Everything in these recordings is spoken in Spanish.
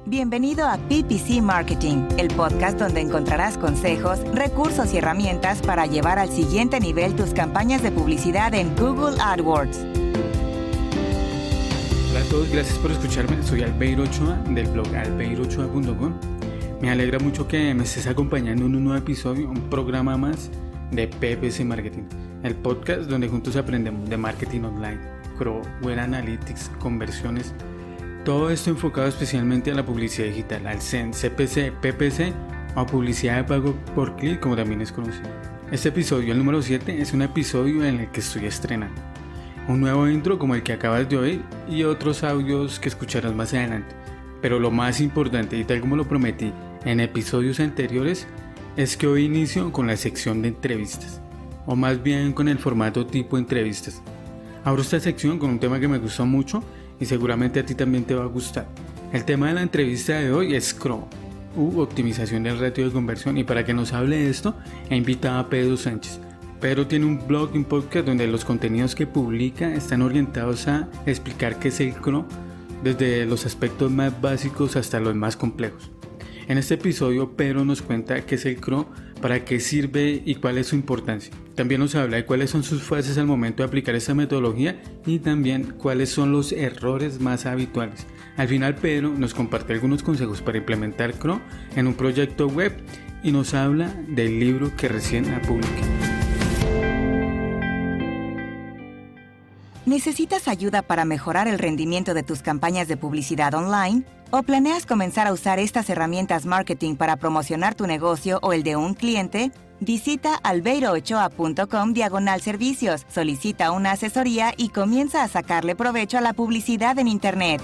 Bienvenido a PPC Marketing, el podcast donde encontrarás consejos, recursos y herramientas para llevar al siguiente nivel tus campañas de publicidad en Google AdWords. Hola a todos, gracias por escucharme. Soy Albeiro Ochoa del blog albeirochoa.com. Me alegra mucho que me estés acompañando en un nuevo episodio, un programa más de PPC Marketing, el podcast donde juntos aprendemos de marketing online, CRO, Web Analytics, conversiones. Todo esto enfocado especialmente a la publicidad digital, al SEM, CPC, PPC o publicidad de pago por clic, como también es conocido. Este episodio, el número 7, es un episodio en el que estoy estrenando un nuevo intro como el que acabas de oír y otros audios que escucharás más adelante. Pero lo más importante, y tal como lo prometí en episodios anteriores, es que hoy inicio con la sección de entrevistas, o más bien con el formato tipo entrevistas. Abro esta sección con un tema que me gustó mucho y seguramente a ti también te va a gustar. El tema de la entrevista de hoy es CRO, optimización del ratio de conversión, y para que nos hable de esto he invitado a Pedro Sánchez. Pedro tiene un blog y un podcast donde los contenidos que publica están orientados a explicar qué es el CRO desde los aspectos más básicos hasta los más complejos. En este episodio Pedro nos cuenta qué es el CRO, para qué sirve y cuál es su importancia. También nos habla de cuáles son sus fases al momento de aplicar esta metodología y también cuáles son los errores más habituales. Al final Pedro nos comparte algunos consejos para implementar CRO en un proyecto web y nos habla del libro que recién ha publicado. ¿Necesitas ayuda para mejorar el rendimiento de tus campañas de publicidad online? ¿O planeas comenzar a usar estas herramientas marketing para promocionar tu negocio o el de un cliente? Visita albeirochoa.com/servicios, solicita una asesoría y comienza a sacarle provecho a la publicidad en Internet.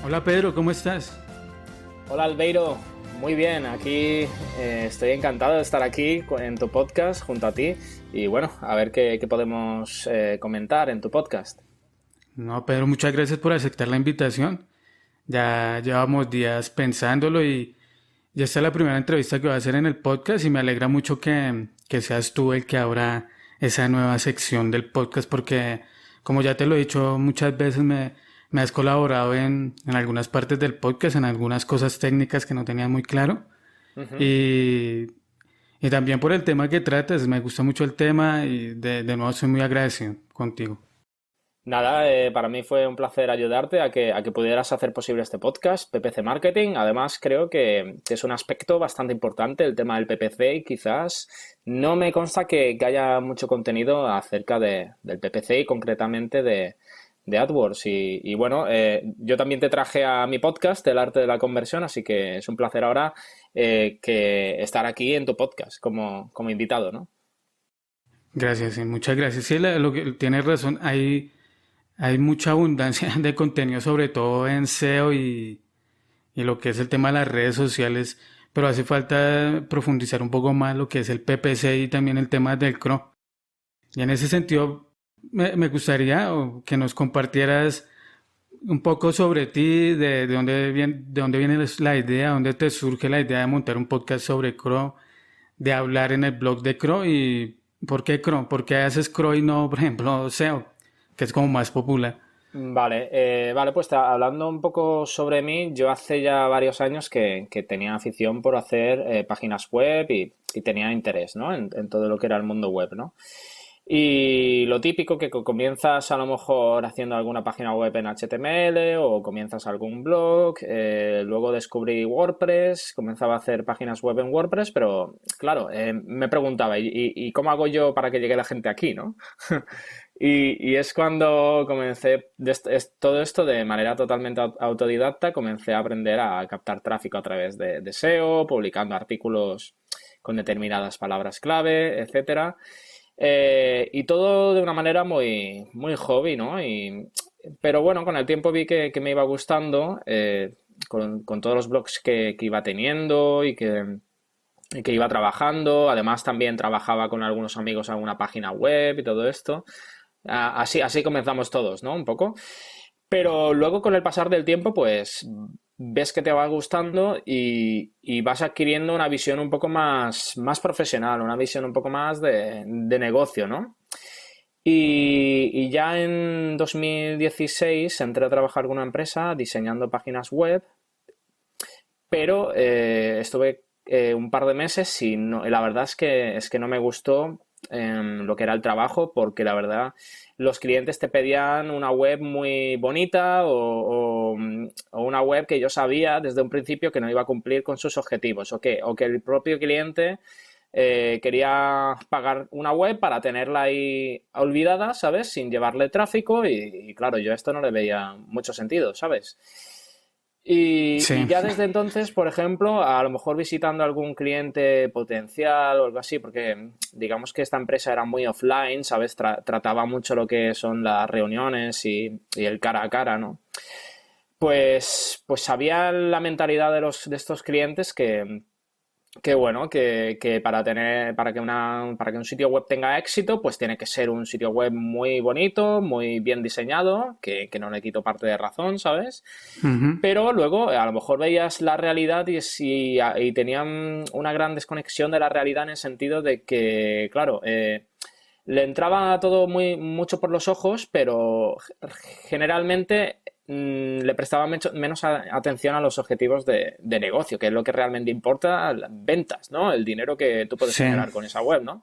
Hola Pedro, ¿cómo estás? Hola Albeiro, muy bien, aquí estoy encantado de estar aquí en tu podcast junto a ti y bueno, a ver qué podemos comentar en tu podcast. No, Pedro, muchas gracias por aceptar la invitación. Ya llevamos días pensándolo y ya está la primera entrevista que voy a hacer en el podcast y me alegra mucho que seas tú el que abra esa nueva sección del podcast porque, como ya te lo he dicho muchas veces, me has colaborado en algunas partes del podcast, en algunas cosas técnicas que no tenía muy claro. Uh-huh. Y también por el tema que tratas, me gusta mucho el tema y de nuevo soy muy agradecido contigo. Nada, para mí fue un placer ayudarte a que pudieras hacer posible este podcast, PPC Marketing. Además, creo que es un aspecto bastante importante el tema del PPC y quizás no me consta que haya mucho contenido acerca del PPC y concretamente de AdWords. Y bueno, yo también te traje a mi podcast, El Arte de la Conversión, así que es un placer ahora que estar aquí en tu podcast como invitado, ¿no? Gracias, sí, muchas gracias. Sí, lo que tienes razón, hay mucha abundancia de contenido, sobre todo en SEO y lo que es el tema de las redes sociales, pero hace falta profundizar un poco más lo que es el PPC y también el tema del CRO. Y en ese sentido, me gustaría que nos compartieras un poco sobre ti, de dónde viene la idea, dónde te surge la idea de montar un podcast sobre CRO, de hablar en el blog de CRO y ¿por qué CRO? ¿Por qué haces CRO y no, por ejemplo, SEO? Que es como más popular. Vale, pues hablando un poco sobre mí, yo hace ya varios años que tenía afición por hacer páginas web y tenía interés, ¿no? en todo lo que era el mundo web, ¿no? Y lo típico que comienzas a lo mejor haciendo alguna página web en HTML o comienzas algún blog, luego descubrí WordPress, comenzaba a hacer páginas web en WordPress, pero claro, me preguntaba, ¿y cómo hago yo para que llegue la gente aquí, no? Y es cuando comencé todo esto de manera totalmente autodidacta, comencé a aprender a captar tráfico a través de SEO, publicando artículos con determinadas palabras clave, etcétera. Y todo de una manera muy, muy hobby, ¿no? Pero bueno, con el tiempo vi que me iba gustando con todos los blogs que iba teniendo y que iba trabajando. Además también trabajaba con algunos amigos en alguna página web y todo esto. Así comenzamos todos, ¿no? Un poco. Pero luego con el pasar del tiempo, pues ves que te va gustando y vas adquiriendo una visión un poco más profesional, una visión un poco más de negocio, ¿no? Y ya en 2016 entré a trabajar con una empresa diseñando páginas web, pero estuve un par de meses y la verdad es que no me gustó lo que era el trabajo, porque la verdad los clientes te pedían una web muy bonita o una web que yo sabía desde un principio que no iba a cumplir con sus objetivos, o que el propio cliente quería pagar una web para tenerla ahí olvidada, ¿sabes? Sin llevarle tráfico y claro, yo esto no le veía mucho sentido, ¿sabes? Y Sí. ya desde entonces, por ejemplo, a lo mejor visitando algún cliente potencial o algo así, porque digamos que esta empresa era muy offline, ¿sabes? Trataba mucho lo que son las reuniones y el cara a cara, ¿no? Pues sabía la mentalidad de estos clientes que bueno, que para que un sitio web tenga éxito, pues tiene que ser un sitio web muy bonito, muy bien diseñado, que no le quito parte de razón, ¿sabes? Ujú. Pero luego a lo mejor veías la realidad y tenían una gran desconexión de la realidad en el sentido de que, claro, le entraba todo mucho por los ojos, pero generalmente le prestaba menos atención a los objetivos de negocio, que es lo que realmente importa, las ventas, ¿no? El dinero que tú puedes Sí. generar con esa web, ¿no?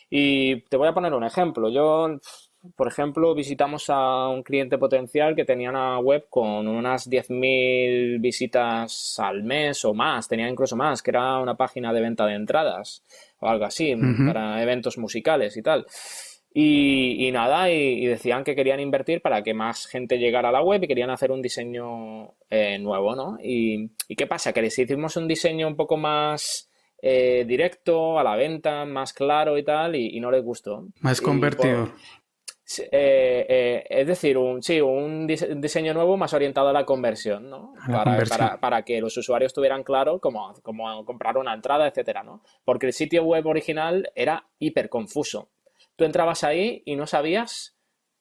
Y te voy a poner un ejemplo. Por ejemplo, visitamos a un cliente potencial que tenía una web con unas 10.000 visitas al mes o más, tenía incluso más, que era una página de venta de entradas o algo así, Ujú. para eventos musicales y tal. Y nada, y decían que querían invertir para que más gente llegara a la web y querían hacer un diseño nuevo, ¿no? ¿Y qué pasa? Que les hicimos un diseño un poco más directo a la venta, más claro y tal, y no les gustó. Más convertidor. Sí, es decir, un diseño nuevo más orientado a la conversión, ¿no? A la conversión. Para que los usuarios tuvieran claro cómo comprar una entrada, etcétera, ¿no? Porque el sitio web original era hiper confuso. Tú entrabas ahí y no sabías,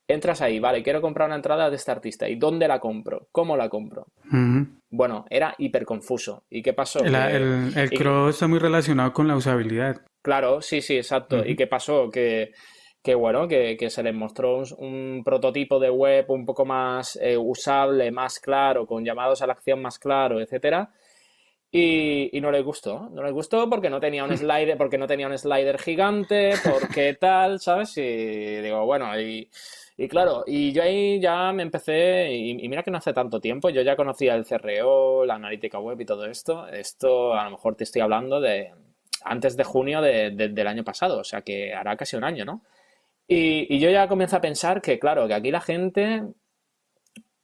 entras ahí, vale, quiero comprar una entrada de este artista. ¿Y dónde la compro? ¿Cómo la compro? Ujú. Bueno, era hiper confuso. ¿Y qué pasó? El Y que- CRO está muy relacionado con la usabilidad. Claro, sí, sí, exacto. ¿Y Ujú. qué pasó? Que bueno, que se les mostró un prototipo de web un poco más usable, más claro, con llamados a la acción más claro, etcétera. Y no les gustó. No les gustó porque no tenía un slider, porque no tenía un slider gigante, porque tal, ¿sabes? Y digo, bueno, y claro, y yo ahí ya me empecé, y mira que no hace tanto tiempo, yo ya conocía el CRO, la analítica web y todo esto. Esto a lo mejor te estoy hablando de antes de junio del año pasado, o sea que hará casi un año, ¿no? Y yo ya comienzo a pensar que, claro, que aquí la gente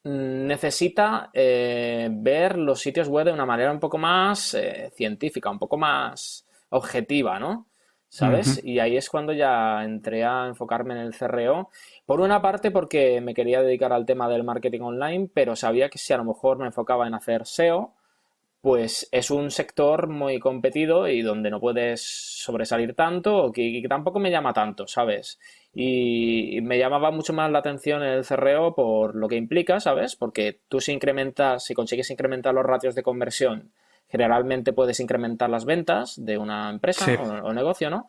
necesita ver los sitios web de una manera un poco más científica, un poco más objetiva, ¿no? Ujú. ¿Sabes? Y ahí es cuando ya entré a enfocarme en el CRO. Por una parte porque me quería dedicar al tema del marketing online, pero sabía que si a lo mejor me enfocaba en hacer SEO, pues es un sector muy competido y donde no puedes sobresalir tanto o que tampoco me llama tanto, ¿sabes? Y me llamaba mucho más la atención el CRO por lo que implica, ¿sabes? Porque tú si consigues incrementar los ratios de conversión, generalmente puedes incrementar las ventas de una empresa Sí. o negocio, ¿no?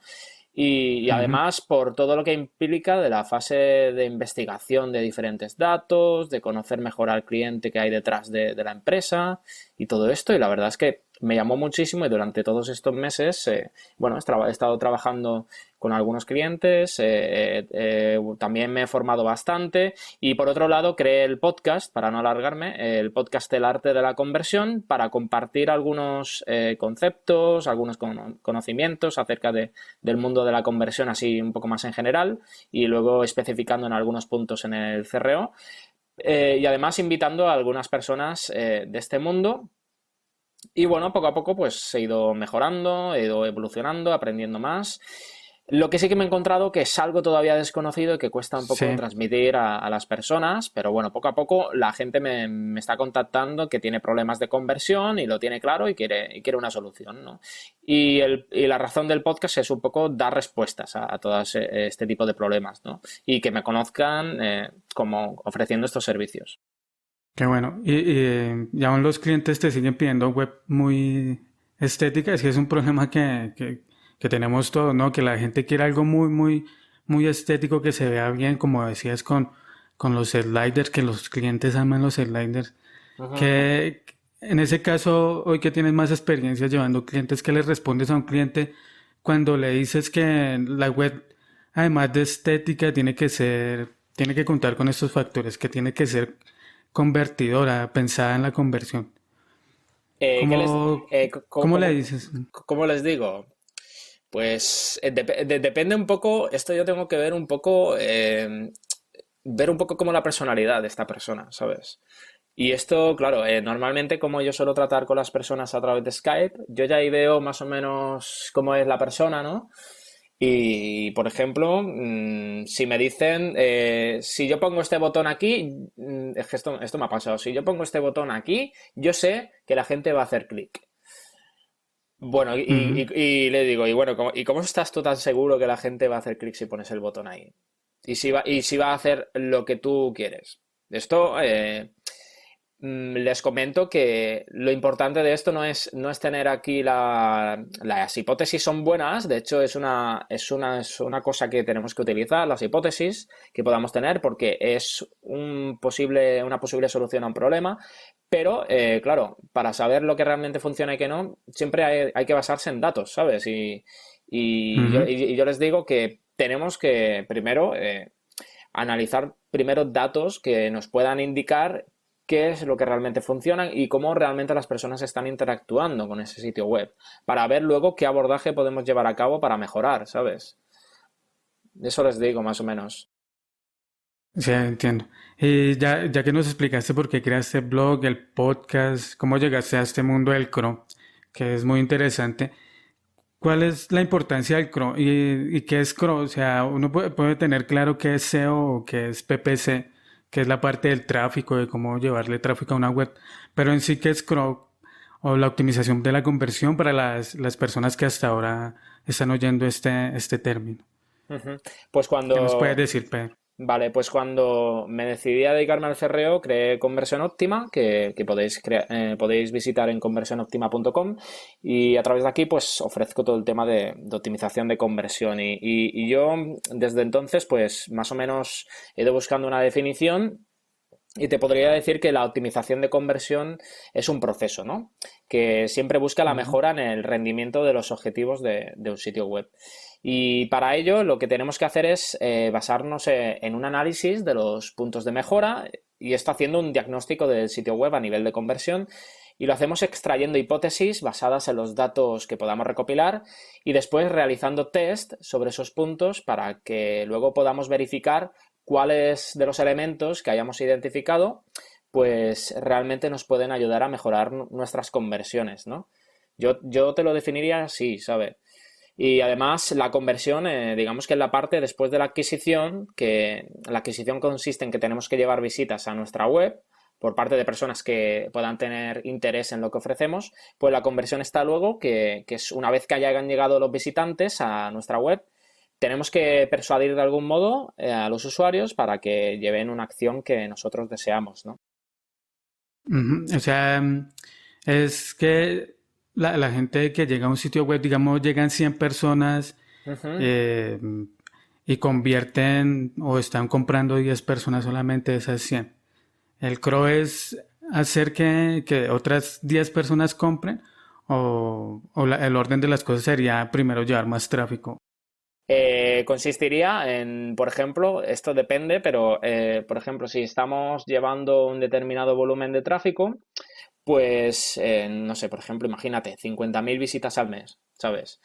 Y Ujú. además por todo lo que implica de la fase de investigación de diferentes datos, de conocer mejor al cliente que hay detrás de la empresa y todo esto. Y la verdad es que me llamó muchísimo y durante todos estos meses, bueno, he estado trabajando con algunos clientes, también me he formado bastante y por otro lado creé el podcast, para no alargarme, el podcast El Arte de la Conversión, para compartir algunos conceptos, algunos conocimientos acerca del mundo de la conversión así un poco más en general y luego especificando en algunos puntos en el CRO. Y además invitando a algunas personas de este mundo y bueno, poco a poco pues he ido mejorando, he ido evolucionando, aprendiendo más. Lo que sí que me he encontrado que es algo todavía desconocido y que cuesta un poco Sí. transmitir a las personas, pero bueno, poco a poco la gente me está contactando que tiene problemas de conversión y lo tiene claro y quiere una solución, ¿no? Y la razón del podcast es un poco dar respuestas a todos este tipo de problemas, ¿no? Y que me conozcan como ofreciendo estos servicios. Qué bueno. Y aún los clientes te siguen pidiendo web muy estética. Es que es un problema que tenemos todos, ¿no? Que la gente quiere algo muy, muy, muy estético, que se vea bien, como decías, con los sliders, que los clientes aman los sliders. Ujú. Que en ese caso, hoy que tienes más experiencia llevando clientes, ¿qué le respondes a un cliente cuando le dices que la web, además de estética, tiene que contar con estos factores, que tiene que ser convertidora, pensada en la conversión? ¿Qué les, ¿Cómo, cómo, cómo le cómo- dices? cómo les digo? Pues depende un poco, esto yo tengo que ver un poco como la personalidad de esta persona, ¿sabes? Y esto, claro, normalmente como yo suelo tratar con las personas a través de Skype, yo ya ahí veo más o menos cómo es la persona, ¿no? Y, por ejemplo, si me dicen, si yo pongo este botón aquí, es que esto me ha pasado, si yo pongo este botón aquí, yo sé que la gente va a hacer clic. Bueno, Ujú. y le digo, y bueno, ¿y cómo estás tú tan seguro que la gente va a hacer clic si pones el botón ahí? Y si va a hacer lo que tú quieres. Esto, les comento que lo importante de esto no es tener aquí las hipótesis son buenas, de hecho es una cosa que tenemos que utilizar, las hipótesis que podamos tener, porque es una posible solución a un problema, pero claro, para saber lo que realmente funciona y que no, siempre hay que basarse en datos, ¿sabes? Ujú. Y yo les digo que tenemos que primero analizar primero datos que nos puedan indicar qué es lo que realmente funciona y cómo realmente las personas están interactuando con ese sitio web, para ver luego qué abordaje podemos llevar a cabo para mejorar, ¿sabes? Eso les digo más o menos. Sí, entiendo. Y ya que nos explicaste por qué creaste el blog, el podcast, cómo llegaste a este mundo del Chrome, que es muy interesante, ¿cuál es la importancia del Chrome y qué es Chrome? O sea, uno puede tener claro qué es SEO o qué es PPC, que es la parte del tráfico, de cómo llevarle tráfico a una web, pero en sí, ¿qué es Chrome? O la optimización de la conversión para las personas que hasta ahora están oyendo este término. Ujú. Pues ¿Qué nos puedes cuando, decir, Pedro? Vale, pues cuando me decidí a dedicarme al CRO, creé Conversión Óptima, que podéis visitar en conversionoptima.com, y a través de aquí pues ofrezco todo el tema de optimización de conversión. Y yo desde entonces pues más o menos he ido buscando una definición y te podría decir que la optimización de conversión es un proceso, ¿no? Que siempre busca la Ujú. mejora en el rendimiento de los objetivos de un sitio web. Y para ello lo que tenemos que hacer es basarnos en un análisis de los puntos de mejora y esto haciendo un diagnóstico del sitio web a nivel de conversión y lo hacemos extrayendo hipótesis basadas en los datos que podamos recopilar y después realizando test sobre esos puntos para que luego podamos verificar cuáles de los elementos que hayamos identificado pues realmente nos pueden ayudar a mejorar nuestras conversiones, ¿no? Yo te lo definiría así, ¿sabes? Y además la conversión, digamos que es la parte después de la adquisición, que la adquisición consiste en que tenemos que llevar visitas a nuestra web por parte de personas que puedan tener interés en lo que ofrecemos, pues la conversión está luego, que es una vez que hayan llegado los visitantes a nuestra web, tenemos que persuadir de algún modo a los usuarios para que lleven una acción que nosotros deseamos, ¿no? Ujú. O sea, es que la gente que llega a un sitio web, digamos, llegan 100 personas Ujú. eh, y convierten o están comprando 10 personas solamente de esas 100. El CRO es hacer que otras 10 personas compren o el orden de las cosas sería primero llevar más tráfico. Consistiría en, por ejemplo, esto depende, pero por ejemplo, si estamos llevando un determinado volumen de tráfico, pues no sé, por ejemplo, imagínate, 50.000 visitas al mes, ¿sabes?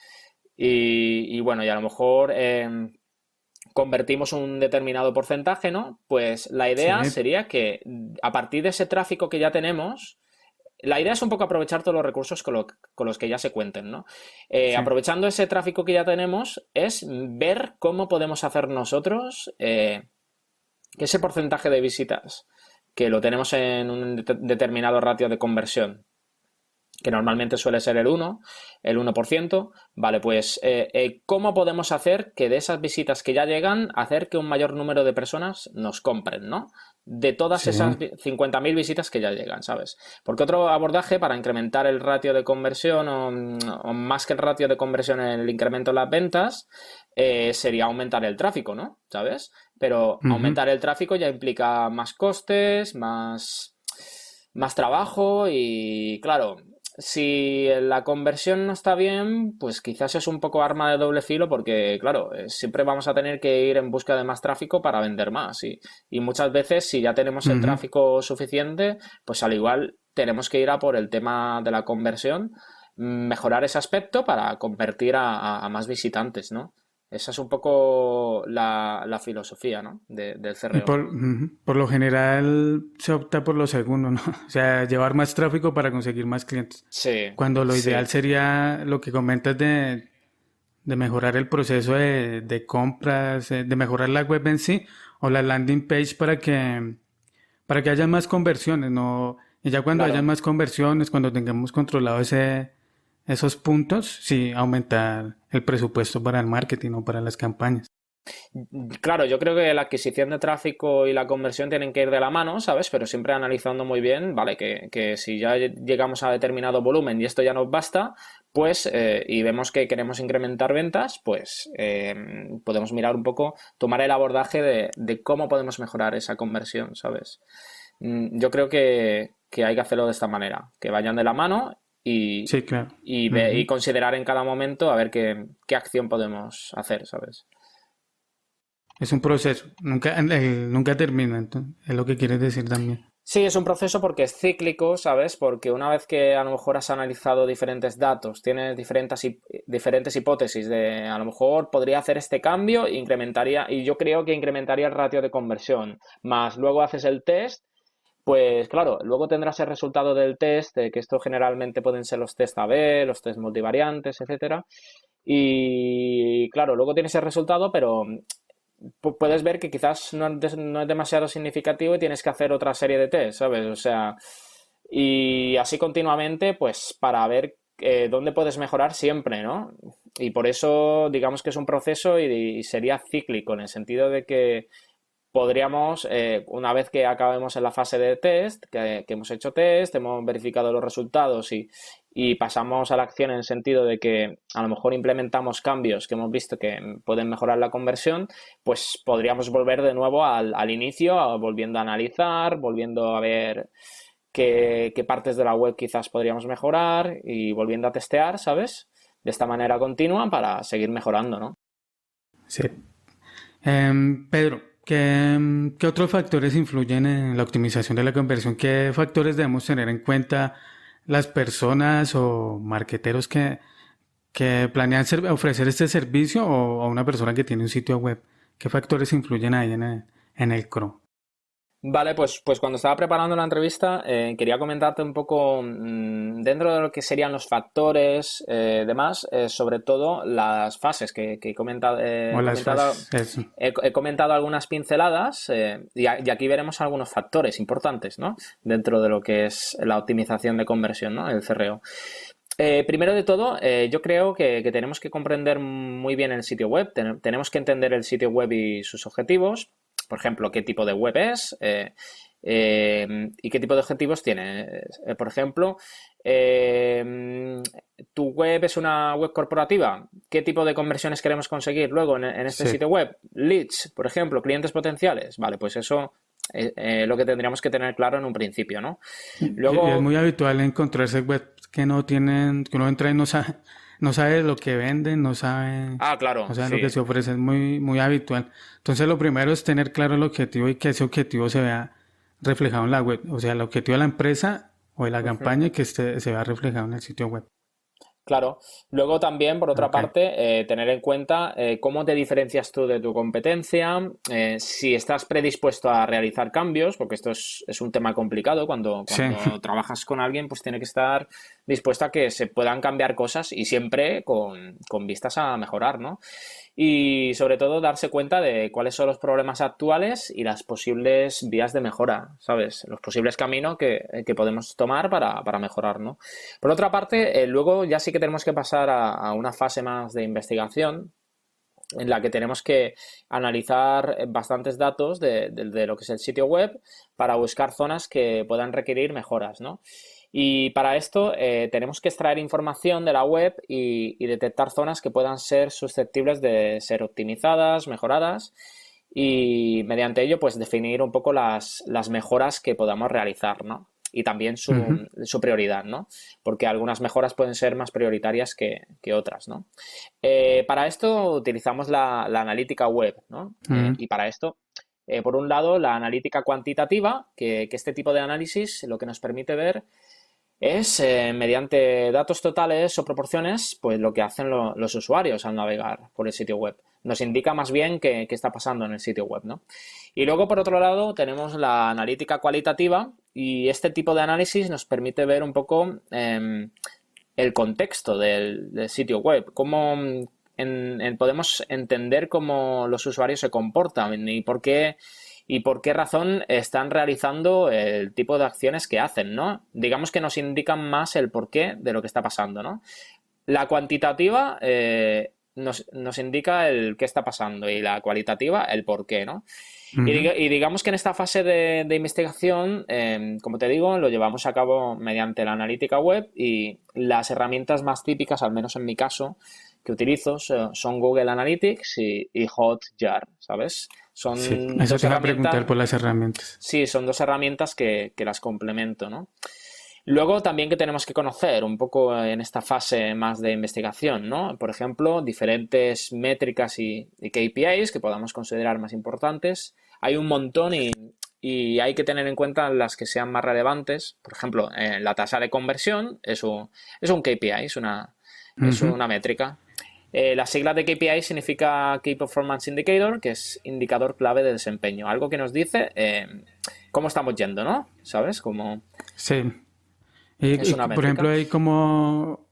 Y bueno, y a lo mejor convertimos un determinado porcentaje, ¿no? Pues la Sí. idea sería que a partir de ese tráfico que ya tenemos, la idea es un poco aprovechar todos los recursos con los que ya se cuenten, ¿no? Sí. Aprovechando ese tráfico que ya tenemos, es ver cómo podemos hacer nosotros que ese porcentaje de visitas que lo tenemos en un determinado ratio de conversión, que normalmente suele ser el 1%, vale, pues ¿cómo podemos hacer que de esas visitas que ya llegan, hacer que un mayor número de personas nos compren, ¿no? De todas Sí. esas 50.000 visitas que ya llegan, ¿sabes? Porque otro abordaje para incrementar el ratio de conversión o más que el ratio de conversión en el incremento en las ventas sería aumentar el tráfico, ¿no? ¿Sabes? Pero aumentar el tráfico ya implica más costes, más trabajo y, claro, si la conversión no está bien, pues quizás es un poco arma de doble filo porque, claro, siempre vamos a tener que ir en busca de más tráfico para vender más. Y muchas veces, si ya tenemos el tráfico suficiente, pues al igual tenemos que ir a por el tema de la conversión, mejorar ese aspecto para convertir a más visitantes, ¿no? Esa es un poco la filosofía, ¿no? del Y CRO. por lo general se opta por lo segundo, ¿no? O sea, llevar más tráfico para conseguir más clientes. Sí, Cuando lo sí. ideal sería lo que comentas de mejorar el proceso de compras, de mejorar la web en sí o la landing page para que haya más conversiones, ¿no? Y ya cuando haya Claro. más conversiones, cuando tengamos controlado esos puntos, sí, aumentar el presupuesto para el marketing o para las campañas. Claro, yo creo que la adquisición de tráfico y la conversión tienen que ir de la mano, ¿sabes? Pero siempre analizando muy bien, ¿vale? Que si ya llegamos a determinado volumen y esto ya nos basta, pues, y vemos que queremos incrementar ventas, pues podemos mirar un poco, tomar el abordaje de cómo podemos mejorar esa conversión, ¿sabes? Yo creo que hay que hacerlo de esta manera, que vayan de la mano y, Sí, claro. y considerar en cada momento a ver qué acción podemos hacer, ¿sabes? Es un proceso, nunca termina, entonces, es lo que quieres decir también. Sí, es un proceso porque es cíclico, ¿sabes? Porque una vez que a lo mejor has analizado diferentes datos, tienes diferentes hipótesis de a lo mejor podría hacer este cambio, incrementaría, y yo creo que incrementaría el ratio de conversión, más luego haces el test, pues claro, luego tendrás el resultado del test, que esto generalmente pueden ser los test A/B, los test multivariantes, etcétera. Y claro, luego tienes el resultado, pero puedes ver que quizás no es demasiado significativo y tienes que hacer otra serie de test, ¿sabes? O sea, y así continuamente, pues para ver dónde puedes mejorar siempre, ¿no? Y por eso digamos que es un proceso y sería cíclico en el sentido de que podríamos, una vez que acabemos en la fase de test, que hemos hecho test, hemos verificado los resultados y pasamos a la acción en el sentido de que a lo mejor implementamos cambios que hemos visto que pueden mejorar la conversión, pues podríamos volver de nuevo al inicio, volviendo a analizar, volviendo a ver qué partes de la web quizás podríamos mejorar y volviendo a testear, ¿sabes? De esta manera continua para seguir mejorando, ¿no? Sí. Pedro, ¿qué otros factores influyen en la optimización de la conversión? ¿Qué factores debemos tener en cuenta las personas o marqueteros que planean ofrecer este servicio o a una persona que tiene un sitio web? ¿Qué factores influyen ahí en el CRO? Vale, pues cuando estaba preparando la entrevista quería comentarte un poco dentro de lo que serían los factores demás, sobre todo las fases que he comentado, O las fases, eso. he comentado algunas pinceladas y aquí veremos algunos factores importantes, ¿no? Dentro de lo que es la optimización de conversión, ¿no? El CRO. Primero de todo, yo creo que tenemos que comprender muy bien el sitio web, tenemos que entender el sitio web y sus objetivos. Por ejemplo, qué tipo de web es y qué tipo de objetivos tiene. Por ejemplo, tu web es una web corporativa. ¿Qué tipo de conversiones queremos conseguir luego en este Sí. sitio web? Leads, por ejemplo, clientes potenciales. Vale, pues eso es lo que tendríamos que tener claro en un principio, ¿no? Y es Luego, muy habitual encontrarse webs que no tienen, que uno entra y no sabe lo que venden, no sabe claro, lo que sí. se ofrece, es muy, muy habitual. Entonces lo primero es tener claro el objetivo y que ese objetivo se vea reflejado en la web, o sea, el objetivo de la empresa o de la Ujú. campaña y que se vea reflejado en el sitio web. Claro. Luego también, por otra Ok. parte, tener en cuenta cómo te diferencias tú de tu competencia, si estás predispuesto a realizar cambios, porque esto es un tema complicado. Cuando, Sí, cuando trabajas con alguien, pues tiene que estar dispuesto a que se puedan cambiar cosas y siempre con vistas a mejorar, ¿no? y sobre todo darse cuenta de cuáles son los problemas actuales y las posibles vías de mejora, ¿sabes? Los posibles caminos que podemos tomar para mejorar, ¿no? Por otra parte, luego ya sí que tenemos que pasar a una fase más de investigación en la que tenemos que analizar bastantes datos de lo que es el sitio web para buscar zonas que puedan requerir mejoras, ¿no? Y para esto tenemos que extraer información de la web y detectar zonas que puedan ser susceptibles de ser optimizadas, mejoradas y mediante ello pues definir un poco las mejoras que podamos realizar, ¿no? Y también su prioridad, ¿no? Porque algunas mejoras pueden ser más prioritarias que otras, ¿no? Para esto utilizamos la analítica web, ¿no? Y para esto, por un lado, la analítica cuantitativa, que este tipo de análisis lo que nos permite ver es, mediante datos totales o proporciones, pues lo que hacen los usuarios al navegar por el sitio web. Nos indica más bien qué está pasando en el sitio web, ¿no? Y luego, por otro lado, tenemos la analítica cualitativa y este tipo de análisis nos permite ver un poco el contexto del sitio web, cómo podemos entender cómo los usuarios se comportan y por qué razón están realizando el tipo de acciones que hacen, ¿no? Digamos que nos indican más el porqué de lo que está pasando, ¿no? La cuantitativa nos indica el qué está pasando y la cualitativa el porqué, ¿no? Y digamos que en esta fase de investigación, como te digo, lo llevamos a cabo mediante la analítica web y las herramientas más típicas, al menos en mi caso, que utilizo son Google Analytics y Hotjar, ¿sabes? Son eso te iba a preguntar por las herramientas. Sí, son dos herramientas que las complemento, ¿no? Luego también que tenemos que conocer un poco en esta fase más de investigación, ¿no? Por ejemplo, diferentes métricas y KPIs que podamos considerar más importantes. Hay un montón y hay que tener en cuenta las que sean más relevantes. Por ejemplo, la tasa de conversión es un KPI, es una métrica. Las siglas de KPI significa Key Performance Indicator, que es indicador clave de desempeño. Algo que nos dice cómo estamos yendo, ¿no? ¿Sabes? Sí. Es una por métrica. ejemplo,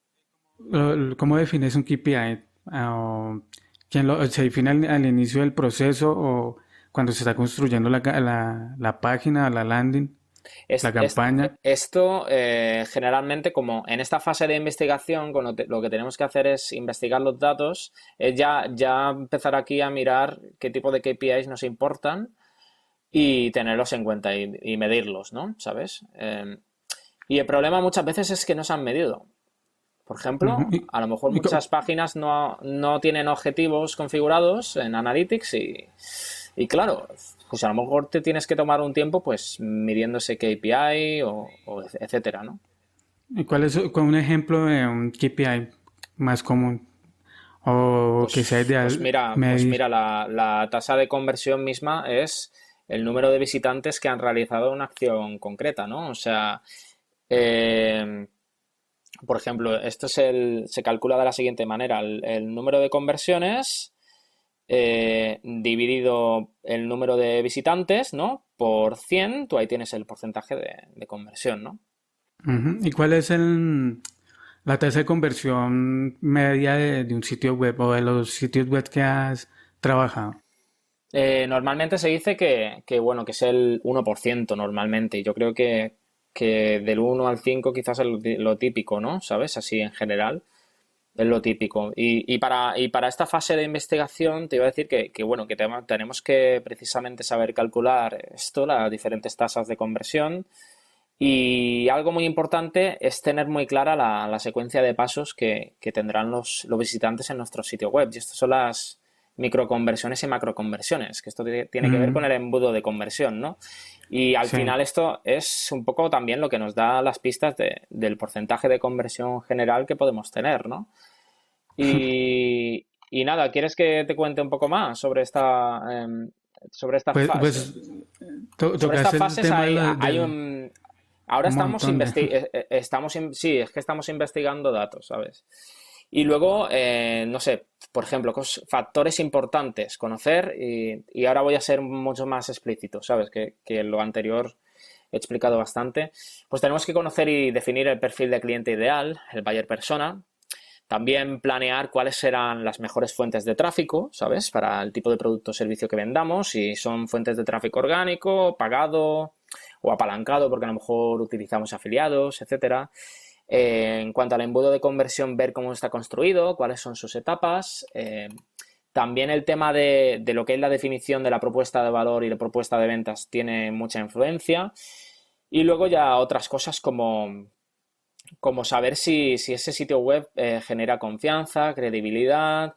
¿cómo defines un KPI? ¿Quién se define al inicio del proceso o cuando se está construyendo la página, la landing, la campaña? Esto generalmente, como en esta fase de investigación, lo que tenemos que hacer es investigar los datos, ya empezar aquí a mirar qué tipo de KPIs nos importan y tenerlos en cuenta y medirlos, ¿no? ¿Sabes? Y el problema muchas veces es que no se han medido. Por ejemplo, a lo mejor muchas páginas no tienen objetivos configurados en Analytics y claro, pues a lo mejor te tienes que tomar un tiempo pues midiendo ese KPI o etcétera, ¿no? ¿Y cuál es un ejemplo de un KPI más común o que sea ideal pues mira, la tasa de conversión misma es el número de visitantes que han realizado una acción concreta, ¿no? O sea, por ejemplo, esto se calcula de la siguiente manera: el número de conversiones dividido el número de visitantes, ¿no? Por 100, tú ahí tienes el porcentaje de conversión, ¿no? ¿Y cuál es la tasa de conversión media de un sitio web o de los sitios web que has trabajado? Normalmente se dice que bueno, que es el 1% normalmente. Y yo creo que del 1 al 5 quizás es lo típico, ¿no? ¿Sabes? Así en general. Es lo típico. Y para esta fase de investigación te iba a decir que bueno, que tenemos que precisamente saber calcular esto, las diferentes tasas de conversión. Y algo muy importante es tener muy clara la secuencia de pasos que tendrán los visitantes en nuestro sitio web. Y estas son las microconversiones y macroconversiones, que esto tiene que ver con el embudo de conversión, ¿no? Y al final esto es un poco también lo que nos da las pistas del porcentaje de conversión general que podemos tener, ¿no? Y nada, ¿quieres que te cuente un poco más sobre esta fase? Sobre estas fases hay un... Ahora estamos investigando datos, ¿sabes? Y luego, no sé, por ejemplo, factores importantes, conocer, y ahora voy a ser mucho más explícito, ¿sabes? Que lo anterior he explicado bastante. Pues tenemos que conocer y definir el perfil de cliente ideal, el buyer persona. También planear cuáles serán las mejores fuentes de tráfico, ¿sabes? Para el tipo de producto o servicio que vendamos, si son fuentes de tráfico orgánico, pagado o apalancado, porque a lo mejor utilizamos afiliados, etcétera. En cuanto al embudo de conversión, ver cómo está construido, cuáles son sus etapas. También el tema de lo que es la definición de la propuesta de valor y la propuesta de ventas tiene mucha influencia. Y luego ya otras cosas como saber si ese sitio web genera confianza, credibilidad,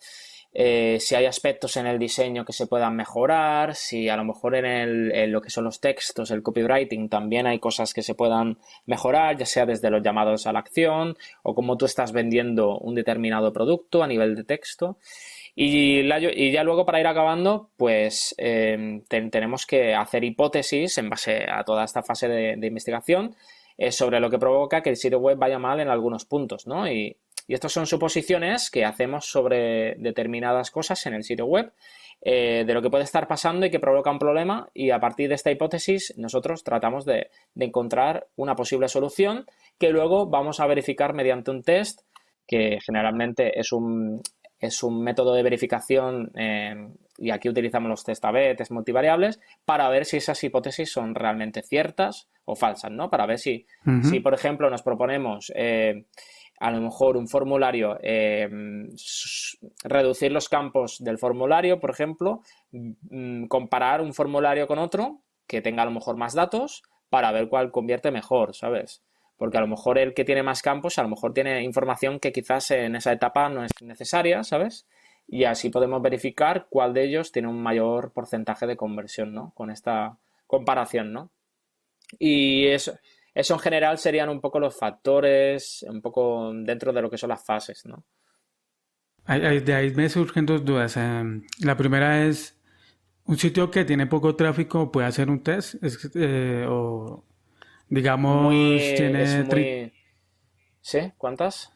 si hay aspectos en el diseño que se puedan mejorar, si a lo mejor en lo que son los textos, el copywriting, también hay cosas que se puedan mejorar, ya sea desde los llamados a la acción o cómo tú estás vendiendo un determinado producto a nivel de texto. Y ya luego, para ir acabando, pues tenemos que hacer hipótesis en base a toda esta fase de investigación sobre lo que provoca que el sitio web vaya mal en algunos puntos, ¿no? Y estas son suposiciones que hacemos sobre determinadas cosas en el sitio web, de lo que puede estar pasando y que provoca un problema, y a partir de esta hipótesis nosotros tratamos de encontrar una posible solución que luego vamos a verificar mediante un test, que generalmente es un método de verificación, y aquí utilizamos los test A/B, test multivariables, para ver si esas hipótesis son realmente ciertas o falsas, ¿no? Para ver si, por ejemplo, nos proponemos a lo mejor un formulario, reducir los campos del formulario, por ejemplo, comparar un formulario con otro que tenga a lo mejor más datos para ver cuál convierte mejor, ¿sabes? Porque a lo mejor el que tiene más campos, a lo mejor tiene información que quizás en esa etapa no es necesaria, ¿sabes? Y así podemos verificar cuál de ellos tiene un mayor porcentaje de conversión, ¿no? Con esta comparación, ¿no? Y eso en general serían un poco los factores, un poco dentro de lo que son las fases, ¿no? De ahí me surgen dos dudas. La primera es, ¿un sitio que tiene poco tráfico puede hacer un test? O digamos, Es tiene, muy... ¿Sí? ¿Cuántas?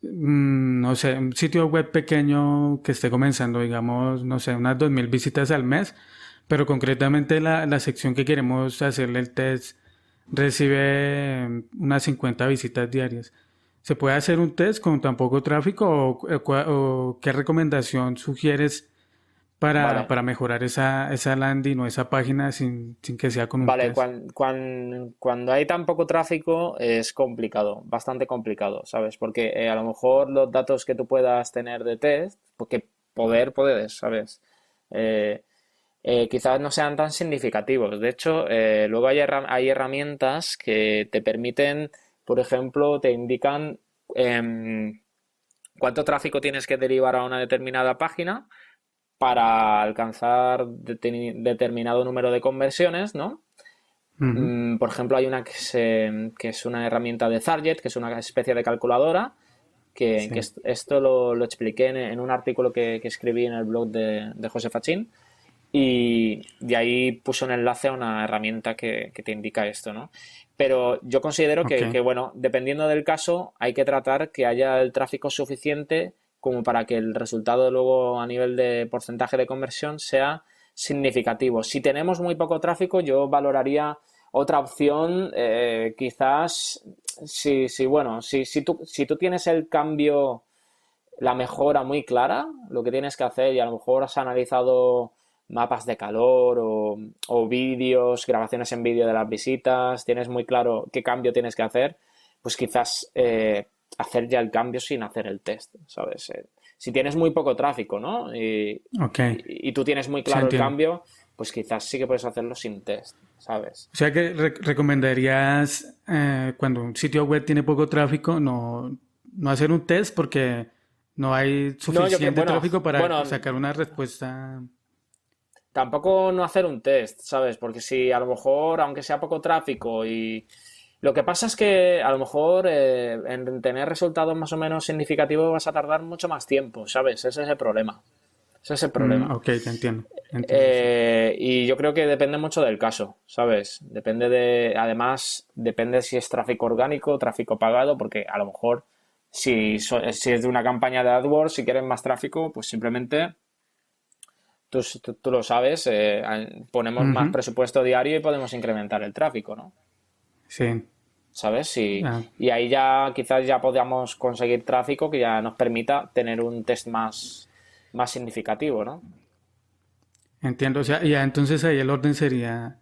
no sé, un sitio web pequeño que esté comenzando, digamos, no sé, unas 2.000 visitas al mes, pero concretamente la sección que queremos hacerle el test recibe unas 50 visitas diarias. ¿Se puede hacer un test con tan poco tráfico o qué recomendación sugieres Vale. para mejorar esa landing o esa página sin que sea con un Vale, test? cuando hay tan poco tráfico es complicado, bastante complicado, ¿sabes? Porque a lo mejor los datos que tú puedas tener de test, porque puedes, ¿sabes? Eh, Quizás no sean tan significativos. De hecho, luego hay herramientas que te permiten, por ejemplo, te indican cuánto tráfico tienes que derivar a una determinada página para alcanzar determinado número de conversiones, ¿no? Ujú. Por ejemplo, hay una que es una herramienta de Target, que es una especie de calculadora, que Sí. esto lo expliqué en un artículo que escribí en el blog de José Fachín, y de ahí puso un enlace a una herramienta que te indica esto, ¿no? Pero yo considero Ok. bueno, dependiendo del caso, hay que tratar que haya el tráfico suficiente como para que el resultado luego a nivel de porcentaje de conversión sea significativo. Si tenemos muy poco tráfico, yo valoraría otra opción, quizás, bueno, si tú tienes el cambio, la mejora muy clara, lo que tienes que hacer, y a lo mejor has analizado mapas de calor o vídeos, grabaciones en vídeo de las visitas, tienes muy claro qué cambio tienes que hacer, pues quizás hacer ya el cambio sin hacer el test, ¿sabes? Si tienes muy poco tráfico, ¿no? Ok. Y tú tienes muy Sí, claro el entiendo. cambio, pues quizás sí que puedes hacerlo sin test, ¿sabes? O sea que recomendarías cuando un sitio web tiene poco tráfico no hacer un test porque no hay No, suficiente tráfico para bueno, sacar una respuesta. tampoco no hacer un test, ¿sabes? Porque si a lo mejor, aunque sea poco tráfico, y lo que pasa es que a lo mejor en tener resultados más o menos significativos vas a tardar mucho más tiempo, ¿sabes? Ese es el problema. Ese es el problema. Ok, te entiendo. Entiendo, sí. Y yo creo que depende mucho del caso, ¿sabes? Además, depende si es tráfico orgánico o tráfico pagado, porque a lo mejor si es de una campaña de AdWords, si quieres más tráfico, pues simplemente tú lo sabes, ponemos más Ujú. presupuesto diario y podemos incrementar el tráfico, ¿no? Sí. ¿sabes? Ah, Y ahí ya quizás ya podamos conseguir tráfico que ya nos permita tener un test más significativo, ¿no? entiendo, o sea, ya entonces ahí el orden sería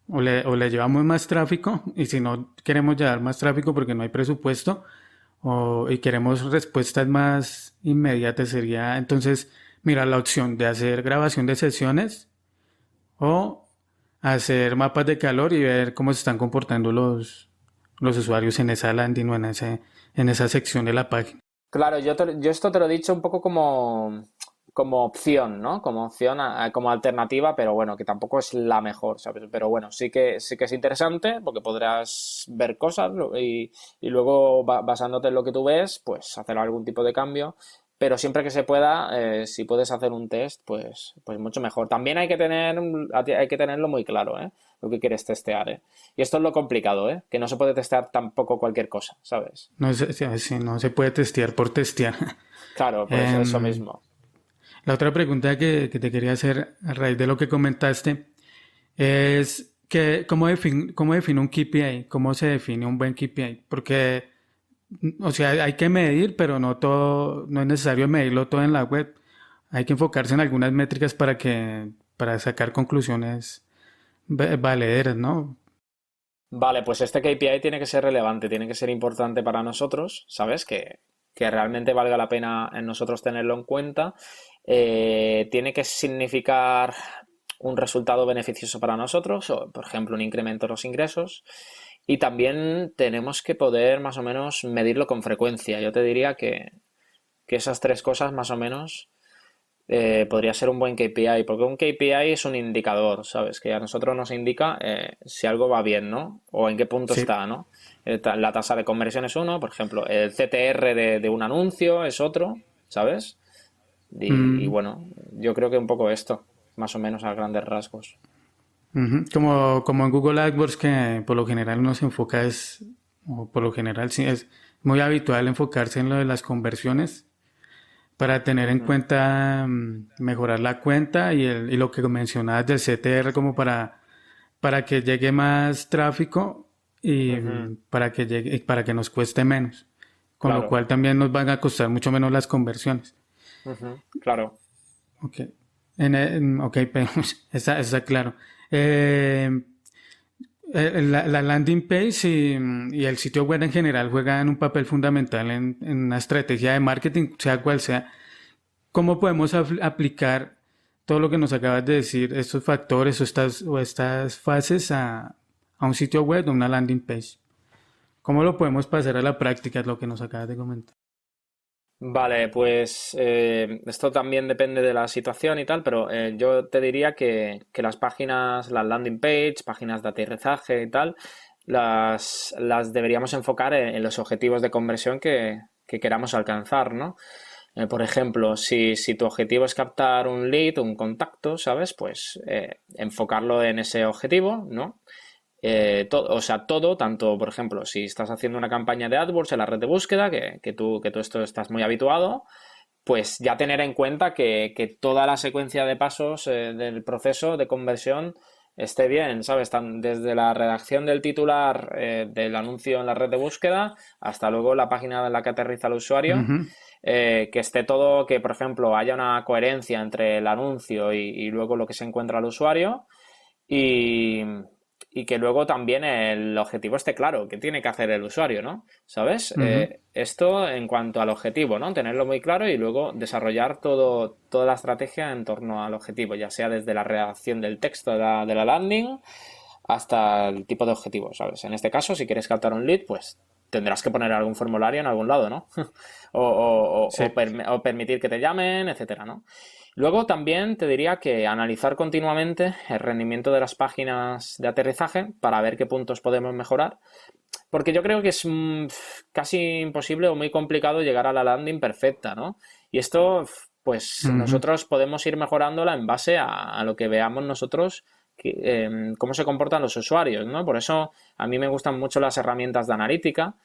o le llevamos más tráfico y si no queremos llevar más tráfico porque no hay presupuesto y queremos respuestas más inmediatas sería entonces mira la opción de hacer grabación de sesiones o hacer mapas de calor y ver cómo se están comportando los usuarios en esa landing o en esa sección de la página. Claro, yo esto te lo he dicho un poco como opción, ¿no? Como opción, como alternativa, pero bueno, que tampoco es la mejor, ¿sabes? Pero bueno, sí que es interesante porque podrás ver cosas y luego basándote en lo que tú ves, pues hacer algún tipo de cambio. Pero siempre que se pueda, si puedes hacer un test, pues mucho mejor. También hay que tenerlo muy claro, ¿eh? Lo que quieres testear, ¿eh? Y esto es lo complicado, ¿eh? Que no se puede testear tampoco cualquier cosa, ¿sabes? No sé si no se puede testear por testear. Claro, pues eso Em, mismo. la otra pregunta que te quería hacer a raíz de lo que comentaste es que cómo define un KPI, cómo se define un buen KPI, porque o sea, hay que medir, pero no todo, no es necesario medirlo todo en la web. Hay que enfocarse en algunas métricas para sacar conclusiones valederas, ¿no? Vale, pues este KPI tiene que ser relevante, tiene que ser importante para nosotros, ¿sabes? Que realmente valga la pena en nosotros tenerlo en cuenta. Tiene que significar un resultado beneficioso para nosotros, o, por ejemplo, un incremento en los ingresos. Y también tenemos que poder más o menos medirlo con frecuencia. Yo te diría que esas tres cosas más o menos podría ser un buen KPI, porque un KPI es un indicador, ¿sabes? Que a nosotros nos indica si algo va bien, ¿no? O en qué punto Sí. está, ¿no? La tasa de conversión es uno, por ejemplo, el CTR de un anuncio es otro, ¿sabes? Y Mm, bueno, yo creo que un poco esto, más o menos a grandes rasgos. ujú. Como en Google AdWords, que por lo general uno se enfoca o por lo general sí, es muy habitual enfocarse en lo de las conversiones para tener en Ujú. cuenta mejorar la cuenta y lo que mencionabas del CTR como para que llegue más tráfico y Ujú. para que nos cueste menos. Con lo Claro. cual también nos van a costar mucho menos las conversiones. Ujú. Claro. Ok, ok, pero está claro. Eh, la landing page y el sitio web en general juegan un papel fundamental en una estrategia de marketing, sea cual sea. ¿Cómo podemos aplicar todo lo que nos acabas de decir, estos factores o estas fases a un sitio web o una landing page? ¿Cómo lo podemos pasar a la práctica, es lo que nos acabas de comentar? Vale, pues esto también depende de la situación y tal, pero yo te diría que las páginas, las landing page, páginas de aterrizaje y tal, las deberíamos enfocar en los objetivos de conversión que queramos alcanzar, ¿no? Por ejemplo, si tu objetivo es captar un lead, un contacto, ¿sabes? Pues enfocarlo en ese objetivo, ¿no? O sea, todo, tanto, por ejemplo, si estás haciendo una campaña de AdWords en la red de búsqueda, que tú esto estás muy habituado, pues ya tener en cuenta que toda la secuencia de pasos del proceso de conversión esté bien, ¿sabes? Desde la redacción del titular del anuncio en la red de búsqueda hasta luego la página en la que aterriza el usuario, Ujú, que esté todo, que por ejemplo haya una coherencia entre el anuncio y luego lo que se encuentra el usuario y, y que luego también el objetivo esté claro, qué tiene que hacer el usuario, ¿no? ¿Sabes? ujú. Esto en cuanto al objetivo, ¿no? Tenerlo muy claro y luego desarrollar toda la estrategia en torno al objetivo, ya sea desde la redacción del texto de la landing hasta el tipo de objetivo, ¿sabes? En este caso, si quieres captar un lead, pues tendrás que poner algún formulario en algún lado, ¿no? Sí. O permitir que te llamen, etcétera, ¿no? Luego también te diría que analizar continuamente el rendimiento de las páginas de aterrizaje para ver qué puntos podemos mejorar, porque yo creo que es casi imposible o muy complicado llegar a la landing perfecta, ¿no? Y esto, pues Ujú. nosotros podemos ir mejorándola en base a lo que veamos nosotros, cómo se comportan los usuarios, ¿no? Por eso a mí me gustan mucho las herramientas de analítica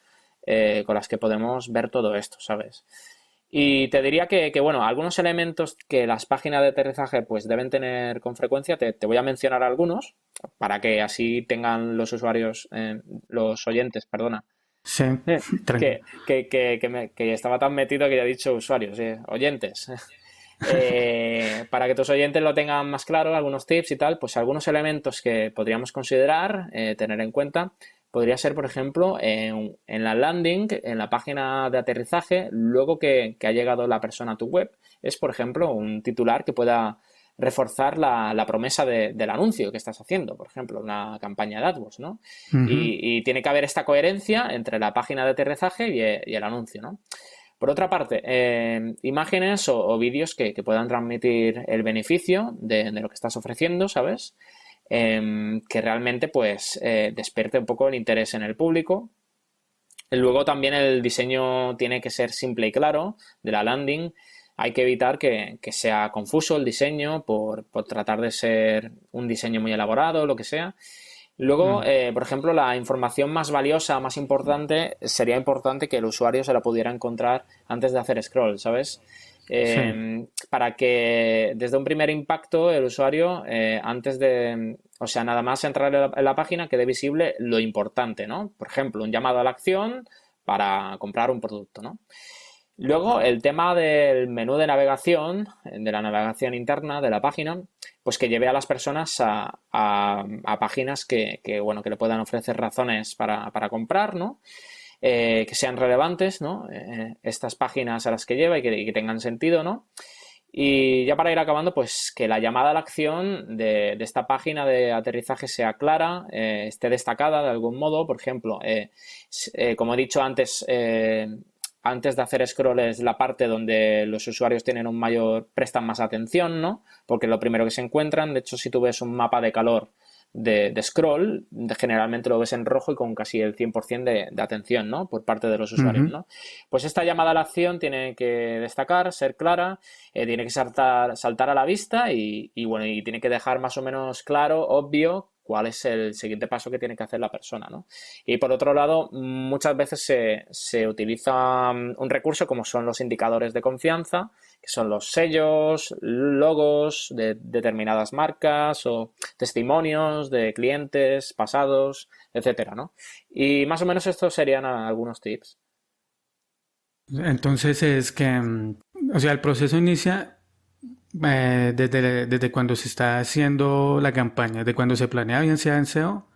con las que podemos ver todo esto, ¿sabes? Y te diría que, bueno, algunos elementos que las páginas de aterrizaje pues deben tener con frecuencia, te voy a mencionar algunos para que así tengan los usuarios, los oyentes, perdona, Sí, tranquilo. que estaba tan metido que ya he dicho usuarios, oyentes. Para que tus oyentes lo tengan más claro, algunos tips y tal, pues algunos elementos que podríamos considerar, tener en cuenta, podría ser, por ejemplo, en la landing, en la página de aterrizaje, luego que ha llegado la persona a tu web, es, por ejemplo, un titular que pueda reforzar la promesa del anuncio que estás haciendo, por ejemplo, una campaña de AdWords, ¿no? Ujú. Y tiene que haber esta coherencia entre la página de aterrizaje y el anuncio, ¿no? Por otra parte, imágenes o vídeos que puedan transmitir el beneficio de lo que estás ofreciendo, ¿sabes? Que realmente pues despierte un poco el interés en el público. Luego también el diseño tiene que ser simple y claro de la landing. Hay que evitar que sea confuso el diseño por tratar de ser un diseño muy elaborado, lo que sea. Luego, Mm. por ejemplo, la información más valiosa, más importante, sería importante que el usuario se la pudiera encontrar antes de hacer scroll, ¿sabes? Sí. Para que desde un primer impacto el usuario, antes de, o sea, nada más entrar en la página, quede visible lo importante, ¿no? Por ejemplo, un llamado a la acción para comprar un producto, ¿no? Luego, el tema del menú de navegación, de la navegación interna de la página, pues que lleve a las personas a páginas bueno, que le puedan ofrecer razones para comprar, ¿no? Que sean relevantes, ¿no? Estas páginas a las que lleva y que tengan sentido, ¿no? Y ya para ir acabando, pues que la llamada a la acción de esta página de aterrizaje sea clara, esté destacada de algún modo. Por ejemplo, como he dicho antes, antes de hacer scroll es la parte donde los usuarios tienen prestan más atención, ¿no? Porque es lo primero que se encuentran. De hecho, si tú ves un mapa de calor de scroll, generalmente lo ves en rojo y con casi el 100% de atención, ¿no? Por parte de los usuarios, Ujú. ¿no? Pues esta llamada a la acción tiene que destacar, ser clara, tiene que saltar a la vista bueno, y tiene que dejar más o menos claro, obvio, cuál es el siguiente paso que tiene que hacer la persona, ¿no? Y por otro lado, muchas veces se utiliza un recurso como son los indicadores de confianza, que son los sellos, logos de determinadas marcas o testimonios de clientes pasados, etcétera, ¿no? Y más o menos estos serían algunos tips. Entonces es que, o sea, el proceso inicia desde cuando se está haciendo la campaña, de cuando se planea, bien sea en SEO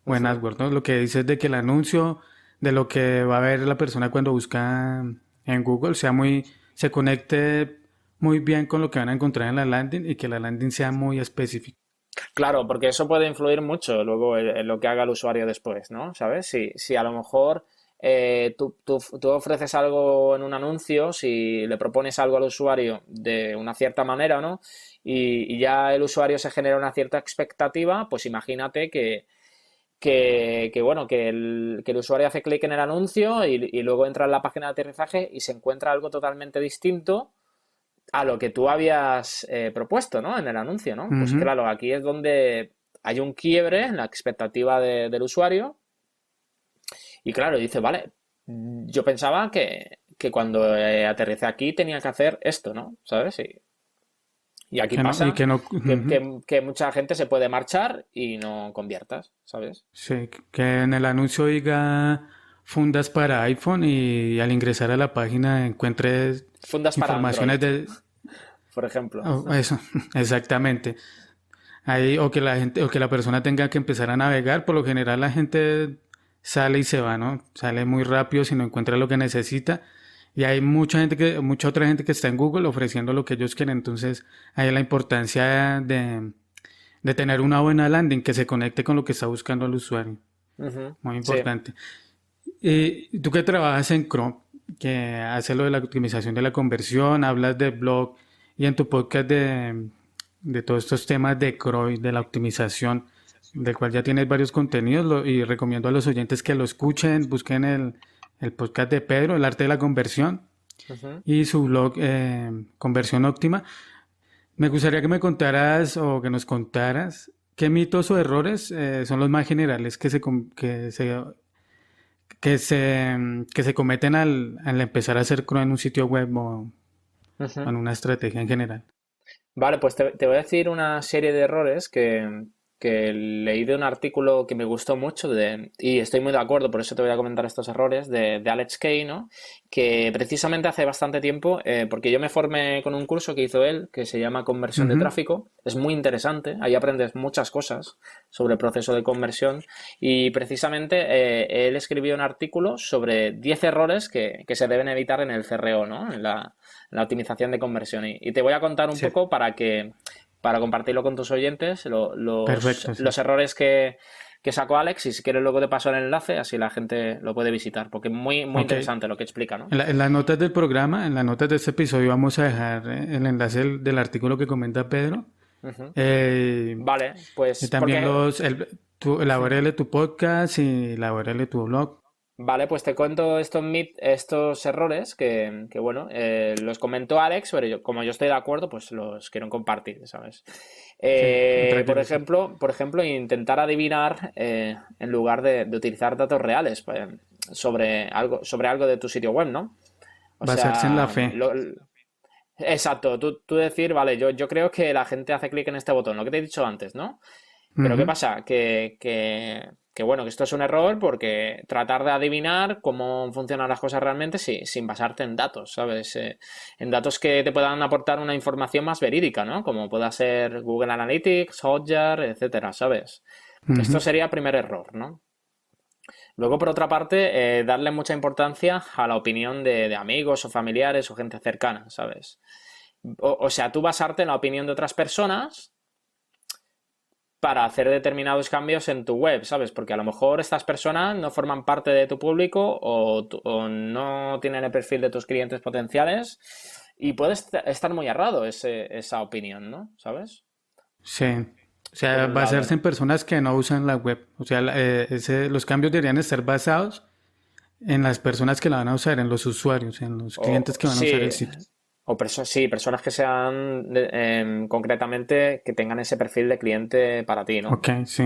o en Ujú. AdWords, ¿no? Lo que dice es de que el anuncio de lo que va a ver la persona cuando busca en Google se conecte muy bien con lo que van a encontrar en la landing y que la landing sea muy específica. Claro, porque eso puede influir mucho luego en lo que haga el usuario después, ¿no? ¿Sabes? Si a lo mejor tú ofreces algo en un anuncio, si le propones algo al usuario de una cierta manera, ¿no? Y ya el usuario se genera una cierta expectativa, pues imagínate bueno, que el usuario hace clic en el anuncio y luego entra en la página de aterrizaje y se encuentra algo totalmente distinto a lo que tú habías propuesto, ¿no? En el anuncio, ¿no? Pues Ujú. claro, aquí es donde hay un quiebre en la expectativa del usuario y claro, dice, vale, yo pensaba que cuando aterricé aquí tenía que hacer esto, ¿no? ¿Sabes? Y aquí Que no, y pasa que no, ujú. que mucha gente se puede marchar y no conviertas, ¿sabes? Sí, que en el anuncio diga fundas para iPhone y al ingresar a la página encuentres Fundas para Android, informaciones de por ejemplo. eso, exactamente. Ahí, o que la gente, o que la persona tenga que empezar a navegar, por lo general la gente sale y se va, ¿no? Sale muy rápido si no encuentra lo que necesita. Y hay mucha otra gente que está en Google ofreciendo lo que ellos quieren. Entonces, ahí la importancia de tener una buena landing que se conecte con lo que está buscando el usuario. Ujú. Muy Sí. importante. Y tú que trabajas en Chrome, que hace lo de la optimización de la conversión, hablas de blog y en tu podcast de todos estos temas de Chrome, de la optimización, del cual ya tienes varios contenidos y recomiendo a los oyentes que lo escuchen, busquen el podcast de Pedro, El arte de la conversión Ujú. y su blog Conversión Óptima. Me gustaría que me contaras o que nos contaras qué mitos o errores son los más generales que se cometen al empezar a hacer cron en un sitio web o en una estrategia en general. Vale, pues te voy a decir una serie de errores que leí de un artículo que me gustó mucho y estoy muy de acuerdo, por eso te voy a comentar estos errores, de Alex Kay, ¿no? Que precisamente hace bastante tiempo, porque yo me formé con un curso que hizo él, que se llama Conversión de Ujú. Tráfico, es muy interesante, ahí aprendes muchas cosas sobre el proceso de conversión y precisamente él escribió un artículo sobre 10 errores que se deben evitar en el CRO, ¿no? En la optimización de conversión. Y te voy a contar un Sí, poco para compartirlo con tus oyentes, perfecto, sí. los errores que sacó Alex, y si quieres luego te paso el enlace, así la gente lo puede visitar, porque es muy, muy Ok. interesante lo que explica, ¿no? En las notas del programa, en las notas de este episodio, vamos a dejar el enlace del artículo que comenta Pedro. Ujú. Eh, Vale, y pues también porque la URL de tu podcast y la URL de tu blog. vale, pues te cuento estos errores que bueno, los comentó Alex, pero como yo estoy de acuerdo, pues los quiero compartir, ¿sabes? Sí, Por tranquilo, sí. ejemplo, intentar adivinar en lugar de utilizar datos reales sobre algo de tu sitio web, ¿no? O Basarse en la sea, fe. exacto, tú decir, vale, yo creo que la gente hace clic en este botón, lo que te he dicho antes, ¿no? Pero ¿qué Ujú. pasa? Que bueno, que esto es un error porque tratar de adivinar cómo funcionan las cosas realmente sin basarte en datos, ¿sabes? En datos que te puedan aportar una información más verídica, ¿no? Como pueda ser Google Analytics, Hotjar, etcétera, ¿sabes? Esto Ujú. sería el primer error, ¿no? Luego, por otra parte, darle mucha importancia a la opinión de amigos o familiares o gente cercana, ¿sabes? O sea, tú basarte en la opinión de otras personas para hacer determinados cambios en tu web, ¿sabes? Porque a lo mejor estas personas no forman parte de tu público o no tienen el perfil de tus clientes potenciales y puede estar muy errado esa opinión, ¿no? ¿Sabes? Sí. O Por sea, un lado, basarse ¿no? en personas que no usan la web. O sea, los cambios deberían estar basados en las personas que la van a usar, en los usuarios, en los clientes que van a usar el Sí, sitio. sí, personas que sean concretamente que tengan ese perfil de cliente para ti, ¿no? Ok, sí.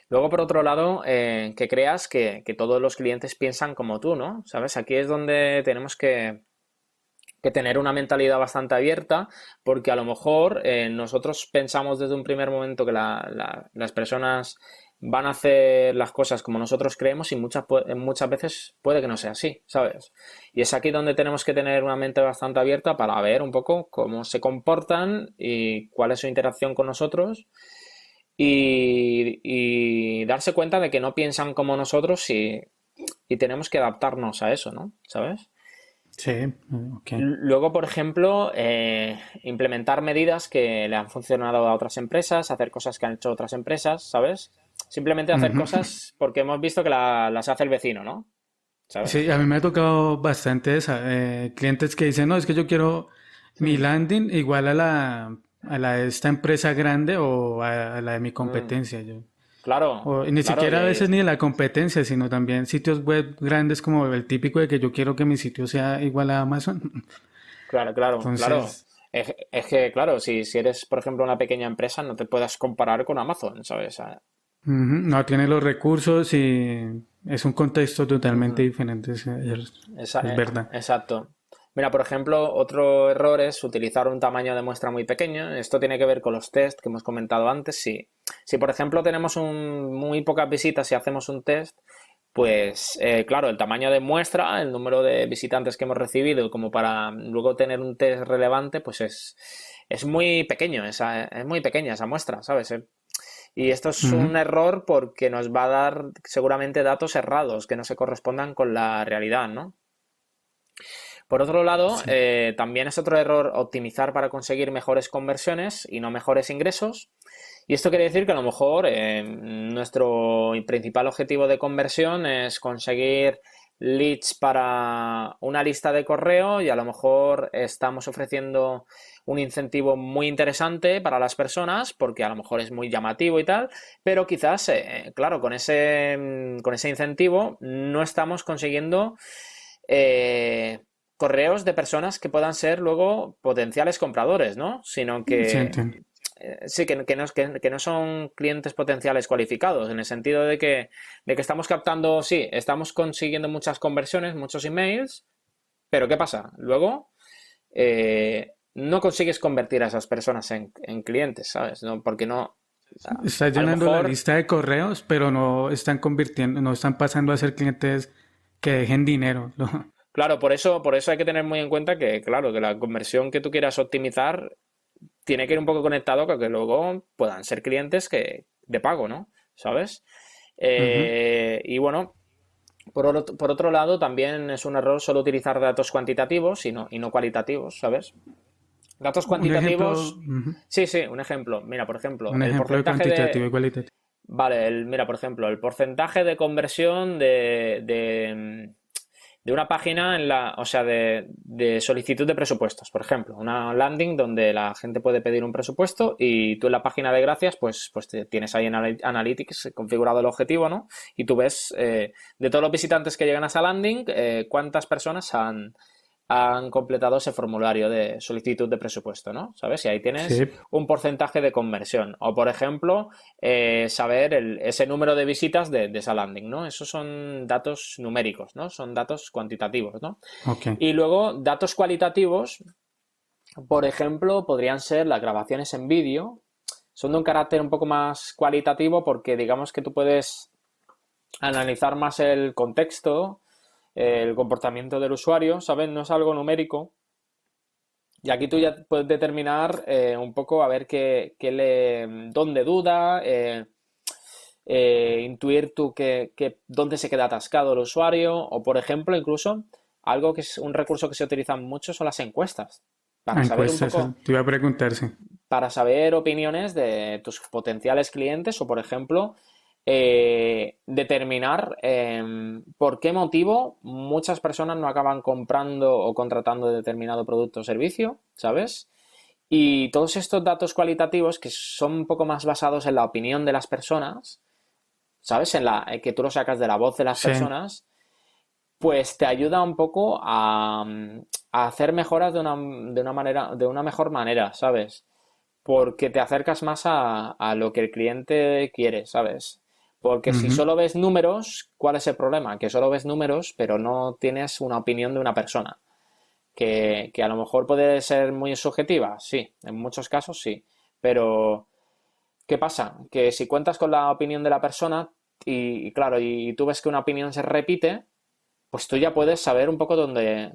Luego, por otro lado, que creas que todos los clientes piensan como tú, ¿no? ¿Sabes? Aquí es donde tenemos que tener una mentalidad bastante abierta, porque a lo mejor nosotros pensamos desde un primer momento que las personas van a hacer las cosas como nosotros creemos y muchas veces puede que no sea así, ¿sabes? Y es aquí donde tenemos que tener una mente bastante abierta para ver un poco cómo se comportan y cuál es su interacción con nosotros y darse cuenta de que no piensan como nosotros y tenemos que adaptarnos a eso, ¿no? ¿Sabes? Sí, ok. Luego, por ejemplo, implementar medidas que le han funcionado a otras empresas, hacer cosas que han hecho otras empresas, ¿sabes? Simplemente hacer Ujú. cosas porque hemos visto que las hace el vecino, ¿no? Sí, ¿Sabes? a mí me ha tocado bastante clientes que dicen, no, es que yo quiero mi Hmm. landing igual a la de esta empresa grande o a la de mi Mm. competencia. Yo. Claro, O y ni claro, siquiera a veces ni de la competencia, sino también sitios web grandes como el típico de que yo quiero que mi sitio sea igual a Amazon. claro, claro, claro. Entonces, Es que, claro, si eres, por ejemplo, una pequeña empresa, no te puedas comparar con Amazon, ¿sabes? ujú, no tiene los recursos y es un contexto totalmente Ujú. diferente, es verdad. Exacto. Mira, por ejemplo, otro error es utilizar un tamaño de muestra muy pequeño. Esto tiene que ver con los test que hemos comentado antes. Si por ejemplo, tenemos muy pocas visitas y hacemos un test, pues claro, el tamaño de muestra, el número de visitantes que hemos recibido, como para luego tener un test relevante, pues es muy pequeño, es muy pequeña esa muestra, ¿sabes? Y esto es Ujú, un error porque nos va a dar seguramente datos errados que no se correspondan con la realidad, ¿no? Por otro lado, sí. también es otro error optimizar para conseguir mejores conversiones y no mejores ingresos. Y esto quiere decir que a lo mejor nuestro principal objetivo de conversión es conseguir leads para una lista de correo y a lo mejor estamos ofreciendo un incentivo muy interesante para las personas porque a lo mejor es muy llamativo y tal, pero quizás, claro, con ese incentivo no estamos consiguiendo eh, correos de personas que puedan ser luego potenciales compradores, ¿no? Sino Sí, que entiendo. sí, que no son clientes potenciales cualificados, en el sentido de que estamos captando, sí, estamos consiguiendo muchas conversiones, muchos emails, pero ¿qué pasa? Luego no consigues convertir a esas personas en clientes, ¿sabes? No, porque no, Estás a lo llenando la mejor, lista de correos, pero no están convirtiendo, no están pasando a ser clientes que dejen dinero. claro, por eso hay que tener muy en cuenta que, claro, que la conversión que tú quieras optimizar tiene que ir un poco conectado con que luego puedan ser clientes que de pago, ¿no? ¿Sabes? Ujú. Y bueno, por otro lado, también es un error solo utilizar datos cuantitativos y no cualitativos, ¿sabes? Datos Un ejemplo, cuantitativos, sí, sí, un ejemplo. Mira, por ejemplo, un el ejemplo de porcentaje cuantitativo y de, cualitativo. vale, mira, por ejemplo, el porcentaje de conversión de una página o sea, de solicitud de presupuestos, por ejemplo, una landing donde la gente puede pedir un presupuesto y tú en la página de gracias, pues tienes ahí en Analytics configurado el objetivo, ¿no? Y tú ves de todos los visitantes que llegan a esa landing, cuántas personas han completado ese formulario de solicitud de presupuesto, ¿no? ¿Sabes? Y ahí tienes Sí, un porcentaje de conversión. O, por ejemplo, saber ese número de visitas de esa landing, ¿no? Esos son datos numéricos, ¿no? Son datos cuantitativos, ¿no? ok. Y luego, datos cualitativos, por ejemplo, podrían ser las grabaciones en vídeo. Son de un carácter un poco más cualitativo porque digamos que tú puedes analizar más el contexto, el comportamiento del usuario, ¿sabes? No es algo numérico. Y aquí tú ya puedes determinar un poco a ver dónde duda, intuir tú dónde se queda atascado el usuario, o por ejemplo, incluso algo que es un recurso que se utiliza mucho son las encuestas, para saber un Encuestas, poco, te iba a preguntar, sí. para saber opiniones de tus potenciales clientes o, por ejemplo, determinar por qué motivo muchas personas no acaban comprando o contratando determinado producto o servicio, ¿sabes? Y todos estos datos cualitativos que son un poco más basados en la opinión de las personas, ¿sabes? Que tú lo sacas de la voz de las Sí, personas, pues te ayuda un poco a hacer mejoras de una mejor manera, ¿sabes? Porque te acercas más a lo que el cliente quiere, ¿sabes? Porque si ujú, solo ves números, ¿cuál es el problema? Que solo ves números, pero no tienes una opinión de una persona. Que a lo mejor puede ser muy subjetiva, sí, en muchos casos sí. Pero, ¿qué pasa? Que si cuentas con la opinión de la persona y claro, y tú ves que una opinión se repite, pues tú ya puedes saber un poco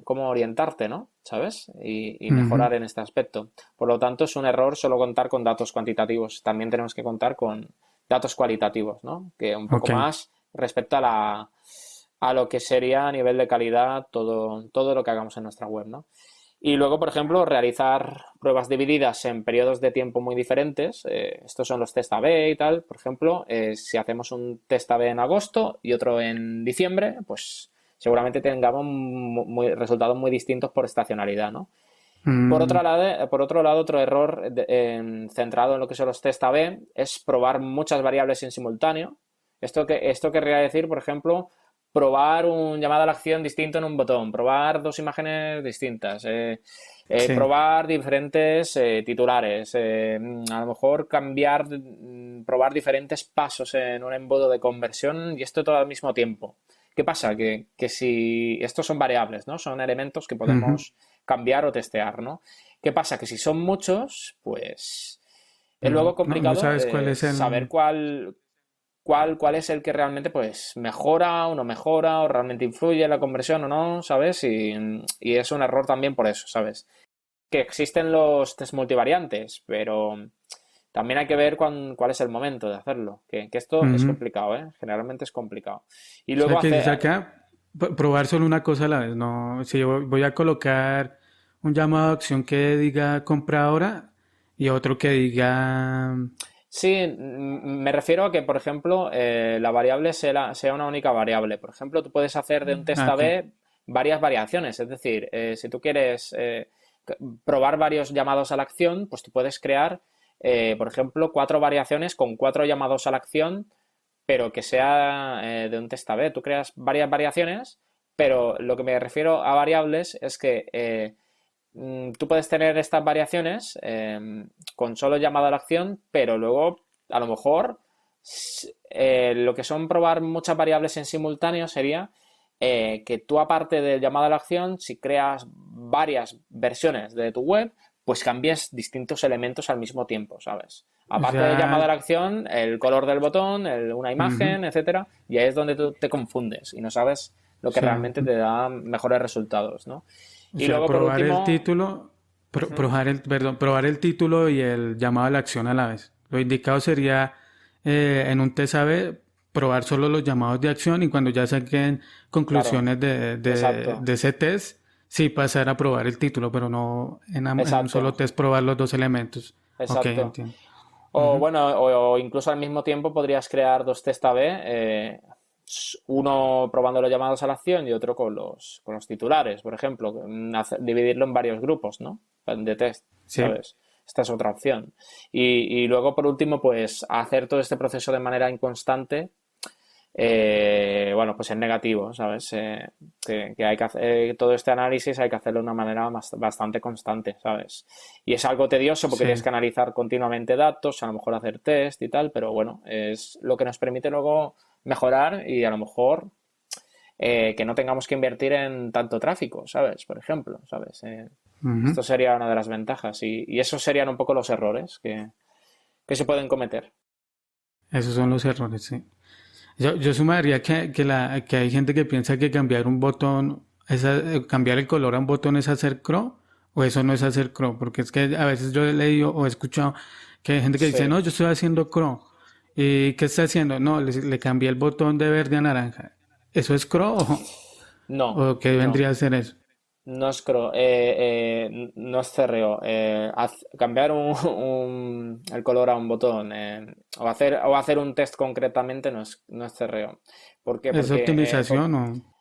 cómo orientarte, ¿no? ¿Sabes? Y ujú. mejorar en este aspecto. Por lo tanto, es un error solo contar con datos cuantitativos. También tenemos que contar con datos cualitativos, ¿no? Que un poco Ok, más respecto a lo que sería a nivel de calidad todo lo que hagamos en nuestra web, ¿no? Y luego, por ejemplo, realizar pruebas divididas en periodos de tiempo muy diferentes. Estos son los test A/B y tal. Por ejemplo, si hacemos un test A/B en agosto y otro en diciembre, pues seguramente tengamos resultados muy distintos por estacionalidad, ¿no? mm, Por otro lado, otro error centrado en lo que son los test A/B es probar muchas variables en simultáneo. Esto querría decir, por ejemplo, probar un llamado a la acción distinto en un botón, probar dos imágenes distintas, sí. probar diferentes titulares, a lo mejor probar diferentes pasos en un embudo de conversión y esto todo al mismo tiempo. ¿Qué pasa? Que si estos son variables, ¿no? Son elementos que Ujú. podemos cambiar o testear, ¿no? ¿Qué pasa? Que si son muchos, pues es luego No, no complicado sabes cuál es saber el... cuál es el que realmente pues mejora o no mejora o realmente influye en la conversión o no, ¿sabes? Y es un error también por eso, ¿sabes? Que existen los test multivariantes, pero también hay que ver cuál es el momento de hacerlo, que esto es Ujú. complicado, ¿eh? Generalmente es complicado. Y O sea luego que dices hacer, acá, probar solo una cosa a la vez. No, si yo voy a colocar un llamado a acción que diga compra ahora y otro que diga... sí, me refiero a que, por ejemplo, la variable sea una única variable. Por ejemplo, tú puedes hacer de un test Ah, ok. A/B varias variaciones. Es decir, si tú quieres probar varios llamados a la acción, pues tú puedes crear, por ejemplo, cuatro variaciones con cuatro llamados a la acción, pero que sea de un test A/B. Tú creas varias variaciones, Pero lo que me refiero a variables es que tú puedes tener estas variaciones con solo llamada a la acción, pero luego a lo mejor lo que son probar muchas variables en simultáneo sería que tú, aparte del llamado a la acción, si creas varias versiones de tu web, pues cambies distintos elementos al mismo tiempo, ¿sabes? Aparte de llamada a la acción, el color del botón, una imagen, etcétera, y ahí es donde tú te confundes y no sabes lo que realmente te da mejores resultados, ¿no? O Y sea, luego, por probar el último, título, probar el título y el llamado a la acción a la vez. Lo indicado sería en un test A/B probar solo los llamados de acción y cuando ya saquen claro, conclusiones exacto, de ese test, sí pasar a probar el título, pero no en un solo exacto, test probar los dos elementos. Ok, exacto. entiendo. O Ujú. bueno, o incluso al mismo tiempo podrías crear dos test A/B, uno probando los llamados a la acción y otro con los titulares, por ejemplo, dividirlo en varios grupos, ¿no? De test, Sí. ¿sabes? Esta es otra opción. Y luego, por último, pues hacer todo este proceso de manera inconstante, bueno, pues es negativo, ¿sabes? Que hay que hacer todo este análisis, hay que hacerlo de una manera bastante constante, ¿sabes? Y es algo tedioso porque tienes Sí. que analizar continuamente datos, a lo mejor hacer test y tal, pero bueno, es lo que nos permite luego mejorar y a lo mejor que no tengamos que invertir en tanto tráfico, ¿sabes? Por ejemplo, ¿sabes? Ujú. Esto sería una de las ventajas y esos serían un poco los errores que se pueden cometer. Esos son los errores, sí. Yo sumaría que hay gente que piensa que cambiar un botón, cambiar el color a un botón es hacer crawl, o eso no es hacer crawl, porque es que a veces yo he leído o he escuchado que hay gente que dice, Sí, no, yo estoy haciendo crawl. ¿Y qué está haciendo? No, le cambié el botón de verde a naranja. ¿Eso es crawl no, o qué no. vendría a ser eso? No es no es cerreo. Cambiar el color a un botón o hacer un test concretamente no es cerreo. ¿Por qué? ¿Es Porque, optimización o...?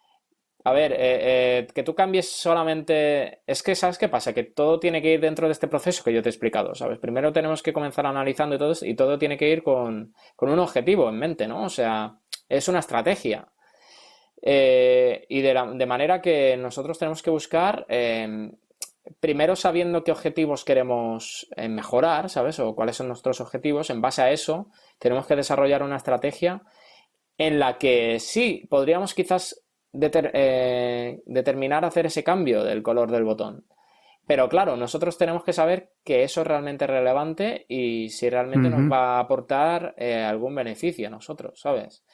a ver, que tú cambies solamente... Es que, ¿sabes qué pasa? Que todo tiene que ir dentro de este proceso que yo te he explicado, ¿sabes? Primero tenemos que comenzar analizando y todo tiene que ir con un objetivo en mente, ¿no? O sea, es una estrategia. Y de manera que nosotros tenemos que buscar, primero sabiendo qué objetivos queremos mejorar, ¿sabes? O cuáles son nuestros objetivos. En base a eso, tenemos que desarrollar una estrategia en la que sí, podríamos quizás determinar hacer ese cambio del color del botón. Pero claro, nosotros tenemos que saber que eso es realmente relevante y si realmente nos Ujú. va a aportar algún beneficio a nosotros, ¿sabes?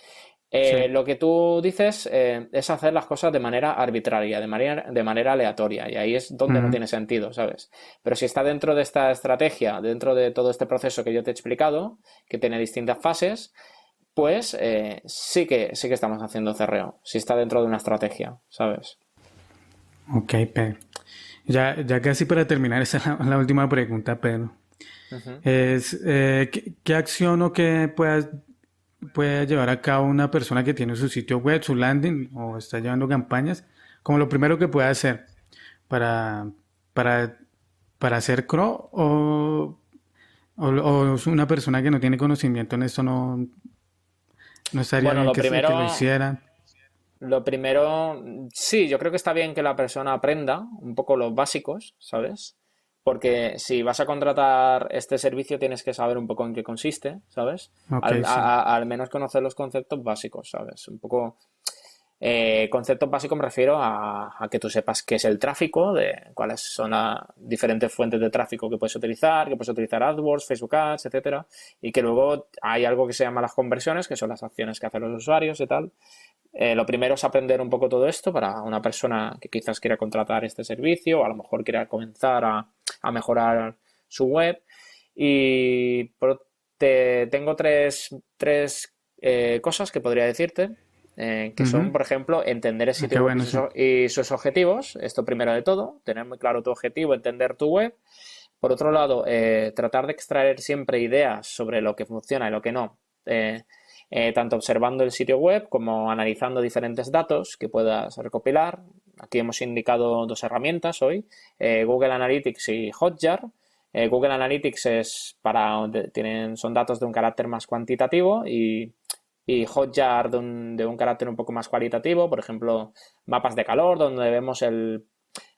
Sí. Lo que tú dices es hacer las cosas de manera arbitraria, de manera aleatoria, y ahí es donde no Ujú. tiene sentido, ¿sabes? Pero si está dentro de esta estrategia, dentro de todo este proceso que yo te he explicado, que tiene distintas fases, pues sí que estamos haciendo cerreo, si está dentro de una estrategia, ¿sabes? Ok, Pedro. Ya casi para terminar, esa es la última pregunta, Pedro. Ujú. ¿Qué acción o qué puede llevar a cabo una persona que tiene su sitio web, su landing o está llevando campañas, como lo primero que puede hacer para, para, para hacer crawl o es una persona que no tiene conocimiento en esto no estaría Bueno, bien que lo hicieran? lo primero, sí, yo creo que está bien que la persona aprenda un poco los básicos, ¿sabes? Porque si vas a contratar este servicio tienes que saber un poco en qué consiste, ¿sabes? Ok, sí. Al menos conocer los conceptos básicos, ¿sabes? Un poco conceptos básicos me refiero a que tú sepas qué es el tráfico, de cuáles son las diferentes fuentes de tráfico que puedes utilizar AdWords, Facebook Ads, etcétera, y que luego hay algo que se llama las conversiones, que son las acciones que hacen los usuarios y tal. Lo primero es aprender un poco todo esto para una persona que quizás quiera contratar este servicio o a lo mejor quiera comenzar a mejorar su web. Y tengo tres cosas que podría decirte, que son, Ujú. por ejemplo, entender el Ah, qué sitio web bueno, sí. y sus objetivos. Esto primero de todo, tener muy claro tu objetivo, entender tu web. Por otro lado, tratar de extraer siempre ideas sobre lo que funciona y lo que no. Tanto observando el sitio web como analizando diferentes datos que puedas recopilar. Aquí hemos indicado dos herramientas hoy, Google Analytics y Hotjar. Google Analytics son datos de un carácter más cuantitativo y y Hotjar de un carácter un poco más cualitativo, por ejemplo, mapas de calor donde vemos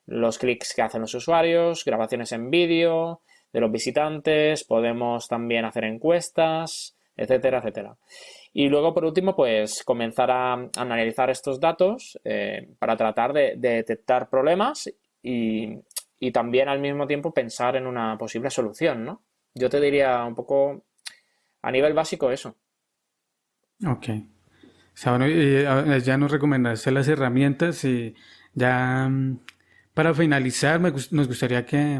los clics que hacen los usuarios, grabaciones en vídeo de los visitantes, podemos también hacer encuestas, etcétera, etcétera. Y luego, por último, pues comenzar a analizar estos datos para tratar de detectar problemas y también al mismo tiempo pensar en una posible solución, ¿no? Yo te diría un poco a nivel básico eso. Ok. O sea, bueno, ya nos recomendaste las herramientas y ya para finalizar me gustaría que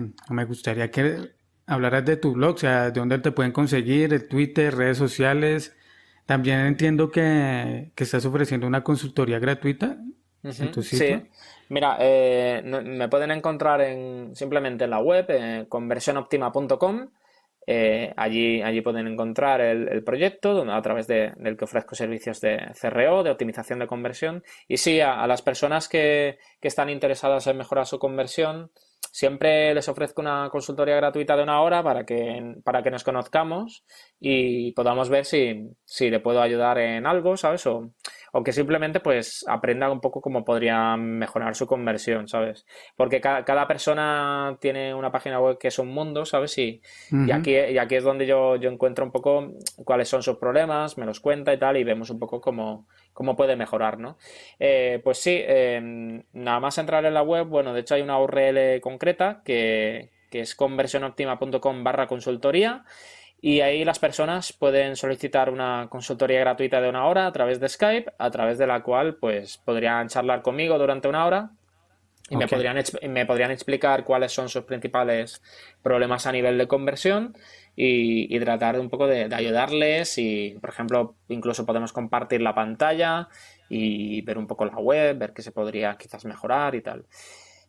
hablaras de tu blog, o sea, de dónde te pueden conseguir, el Twitter, redes sociales. También entiendo que estás ofreciendo una consultoría gratuita en tu sitio. Sí, mira, me pueden encontrar simplemente en la web, conversionoptima.com. Allí pueden encontrar el proyecto a través del que ofrezco servicios de CRO, de optimización de conversión. Y sí, a las personas que están interesadas en mejorar su conversión, siempre les ofrezco una consultoría gratuita de 1 hora para que nos conozcamos y podamos ver si le puedo ayudar en algo, ¿sabes? O que simplemente pues aprenda un poco cómo podría mejorar su conversión, ¿sabes? Porque cada persona tiene una página web que es un mundo, ¿sabes? Y aquí es donde yo encuentro un poco cuáles son sus problemas, me los cuenta y tal, y vemos un poco cómo puede mejorar, ¿no? Pues sí, nada más entrar en la web, bueno, de hecho hay una URL concreta que es conversionoptima.com/consultoría. Y ahí las personas pueden solicitar una consultoría gratuita de 1 hora a través de Skype, a través de la cual pues podrían charlar conmigo durante 1 hora y me podrían explicar cuáles son sus principales problemas a nivel de conversión y tratar un poco de ayudarles y, por ejemplo, incluso podemos compartir la pantalla y ver un poco la web, ver qué se podría quizás mejorar y tal.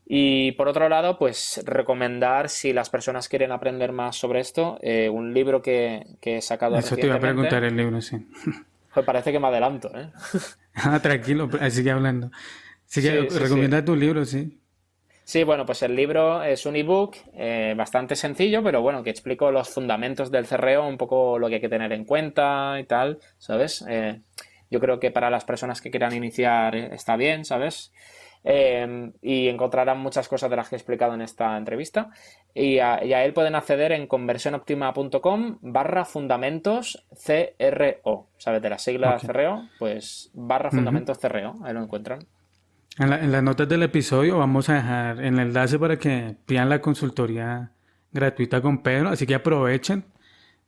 Y por otro lado, pues recomendar, si las personas quieren aprender más sobre esto, un libro que he sacado Eso recientemente. te iba a preguntar el libro, sí. Pues parece que me adelanto, ¿eh? Tranquilo, sigue hablando. Sí, Recomienda tu libro, sí. Sí, bueno, pues el libro es un ebook bastante sencillo, pero bueno, que explico los fundamentos del CRO, un poco lo que hay que tener en cuenta y tal, ¿sabes? Yo creo que para las personas que quieran iniciar está bien, ¿sabes? Y encontrarán muchas cosas de las que he explicado en esta entrevista y a él pueden acceder en conversionoptima.com/fundamentos CRO, ¿sabes? De las siglas CRO, pues /fundamentos CRO, ahí lo encuentran. En las notas del episodio vamos a dejar el enlace para que pidan la consultoría gratuita con Pedro, así que aprovechen,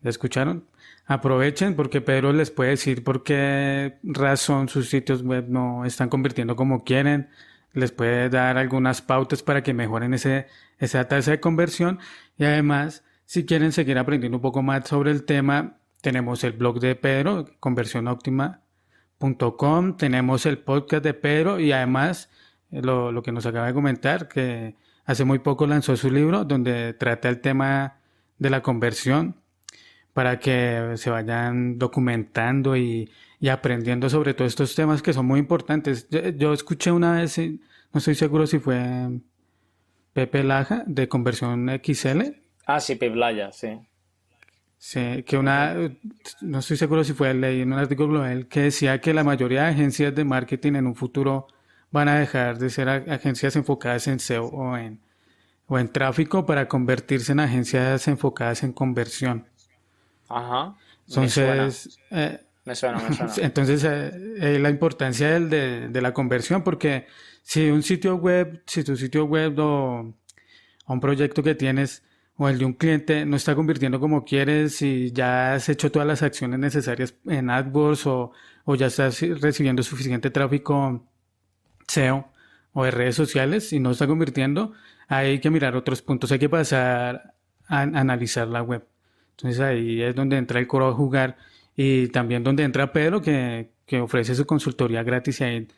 ¿ya escucharon? Aprovechen porque Pedro les puede decir por qué razón sus sitios web no están convirtiendo como quieren, les puede dar algunas pautas para que mejoren esa tasa de conversión y además, si quieren seguir aprendiendo un poco más sobre el tema, tenemos el blog de Pedro, conversionoptima.com, tenemos el podcast de Pedro y además lo que nos acaba de comentar, que hace muy poco lanzó su libro donde trata el tema de la conversión para que se vayan documentando y aprendiendo sobre todos estos temas que son muy importantes. Yo escuché una vez, no estoy seguro si fue Pepe Laja de Conversión XL. Ah, sí, Piblaya, sí. Sí, no estoy seguro si fue leí en un artículo de él que decía que la mayoría de agencias de marketing en un futuro van a dejar de ser agencias enfocadas en SEO o en tráfico para convertirse en agencias enfocadas en conversión. Ajá. Entonces, me suena. Entonces, la importancia de la conversión, porque si tu sitio web o un proyecto que tienes o el de un cliente no está convirtiendo como quieres y ya has hecho todas las acciones necesarias en AdWords o ya estás recibiendo suficiente tráfico SEO o de redes sociales y no está convirtiendo, hay que mirar otros puntos, hay que pasar a analizar la web. Entonces ahí es donde entra el coro a jugar y también donde entra Pedro que ofrece su consultoría gratis y ahí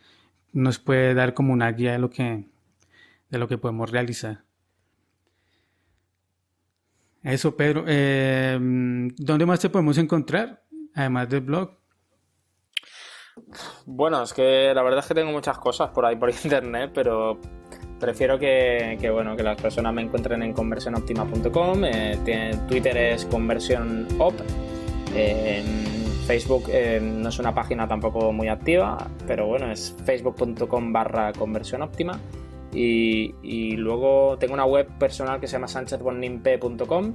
nos puede dar como una guía de lo que podemos realizar. Eso, Pedro. ¿Dónde más te podemos encontrar? Además del blog. Bueno, es que la verdad es que tengo muchas cosas por ahí por internet, pero prefiero que las personas me encuentren en conversionoptima.com. Twitter es conversionop. En Facebook no es una página tampoco muy activa, pero bueno, es facebook.com/conversión óptima. Y luego tengo una web personal que se llama sanchezbonnimpe.com,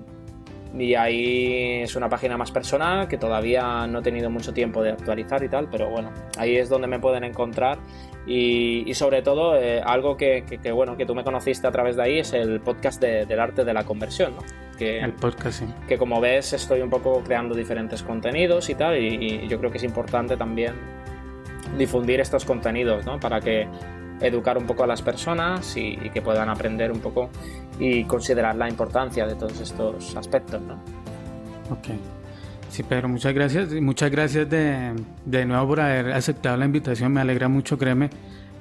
y ahí es una página más personal que todavía no he tenido mucho tiempo de actualizar y tal, pero bueno, ahí es donde me pueden encontrar. Y sobre todo algo que bueno, que tú me conociste a través de ahí, es el podcast del arte de la conversión, ¿no? El podcast, sí. Que como ves estoy un poco creando diferentes contenidos y tal, y yo creo que es importante también difundir estos contenidos, ¿no? Para que educar un poco a las personas y que puedan aprender un poco y considerar la importancia de todos estos aspectos, ¿no? Ok. Sí, Pedro, muchas gracias. Muchas gracias de nuevo por haber aceptado la invitación. Me alegra mucho, créeme.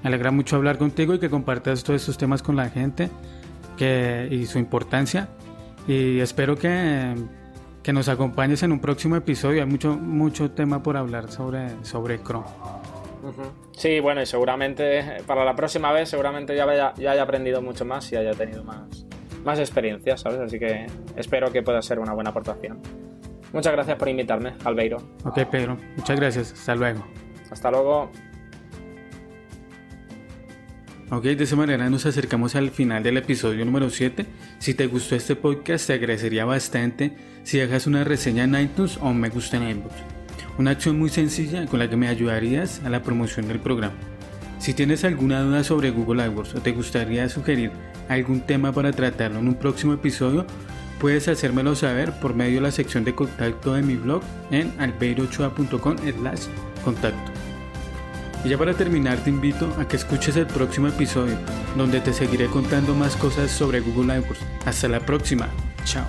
Me alegra mucho hablar contigo y que compartas todos estos temas con la gente y su importancia. Y espero que nos acompañes en un próximo episodio. Hay mucho tema por hablar sobre Chrome. Sí, bueno, y seguramente para la próxima vez seguramente ya haya aprendido mucho más y haya tenido más experiencia, ¿sabes? Así que espero que pueda ser una buena aportación. Muchas gracias por invitarme, Albeiro. Ok, Pedro, muchas gracias. Hasta luego. Hasta luego. Ok, de esa manera nos acercamos al final del episodio número 7. Si te gustó este podcast, te agradecería bastante si dejas una reseña en iTunes o un me gusta en iVoox. Una acción muy sencilla con la que me ayudarías a la promoción del programa. Si tienes alguna duda sobre Google AdWords o te gustaría sugerir algún tema para tratarlo en un próximo episodio, puedes hacérmelo saber por medio de la sección de contacto de mi blog en albeirochoa.com/contacto. Y ya para terminar, te invito a que escuches el próximo episodio, donde te seguiré contando más cosas sobre Google AdWords. Hasta la próxima. Chao.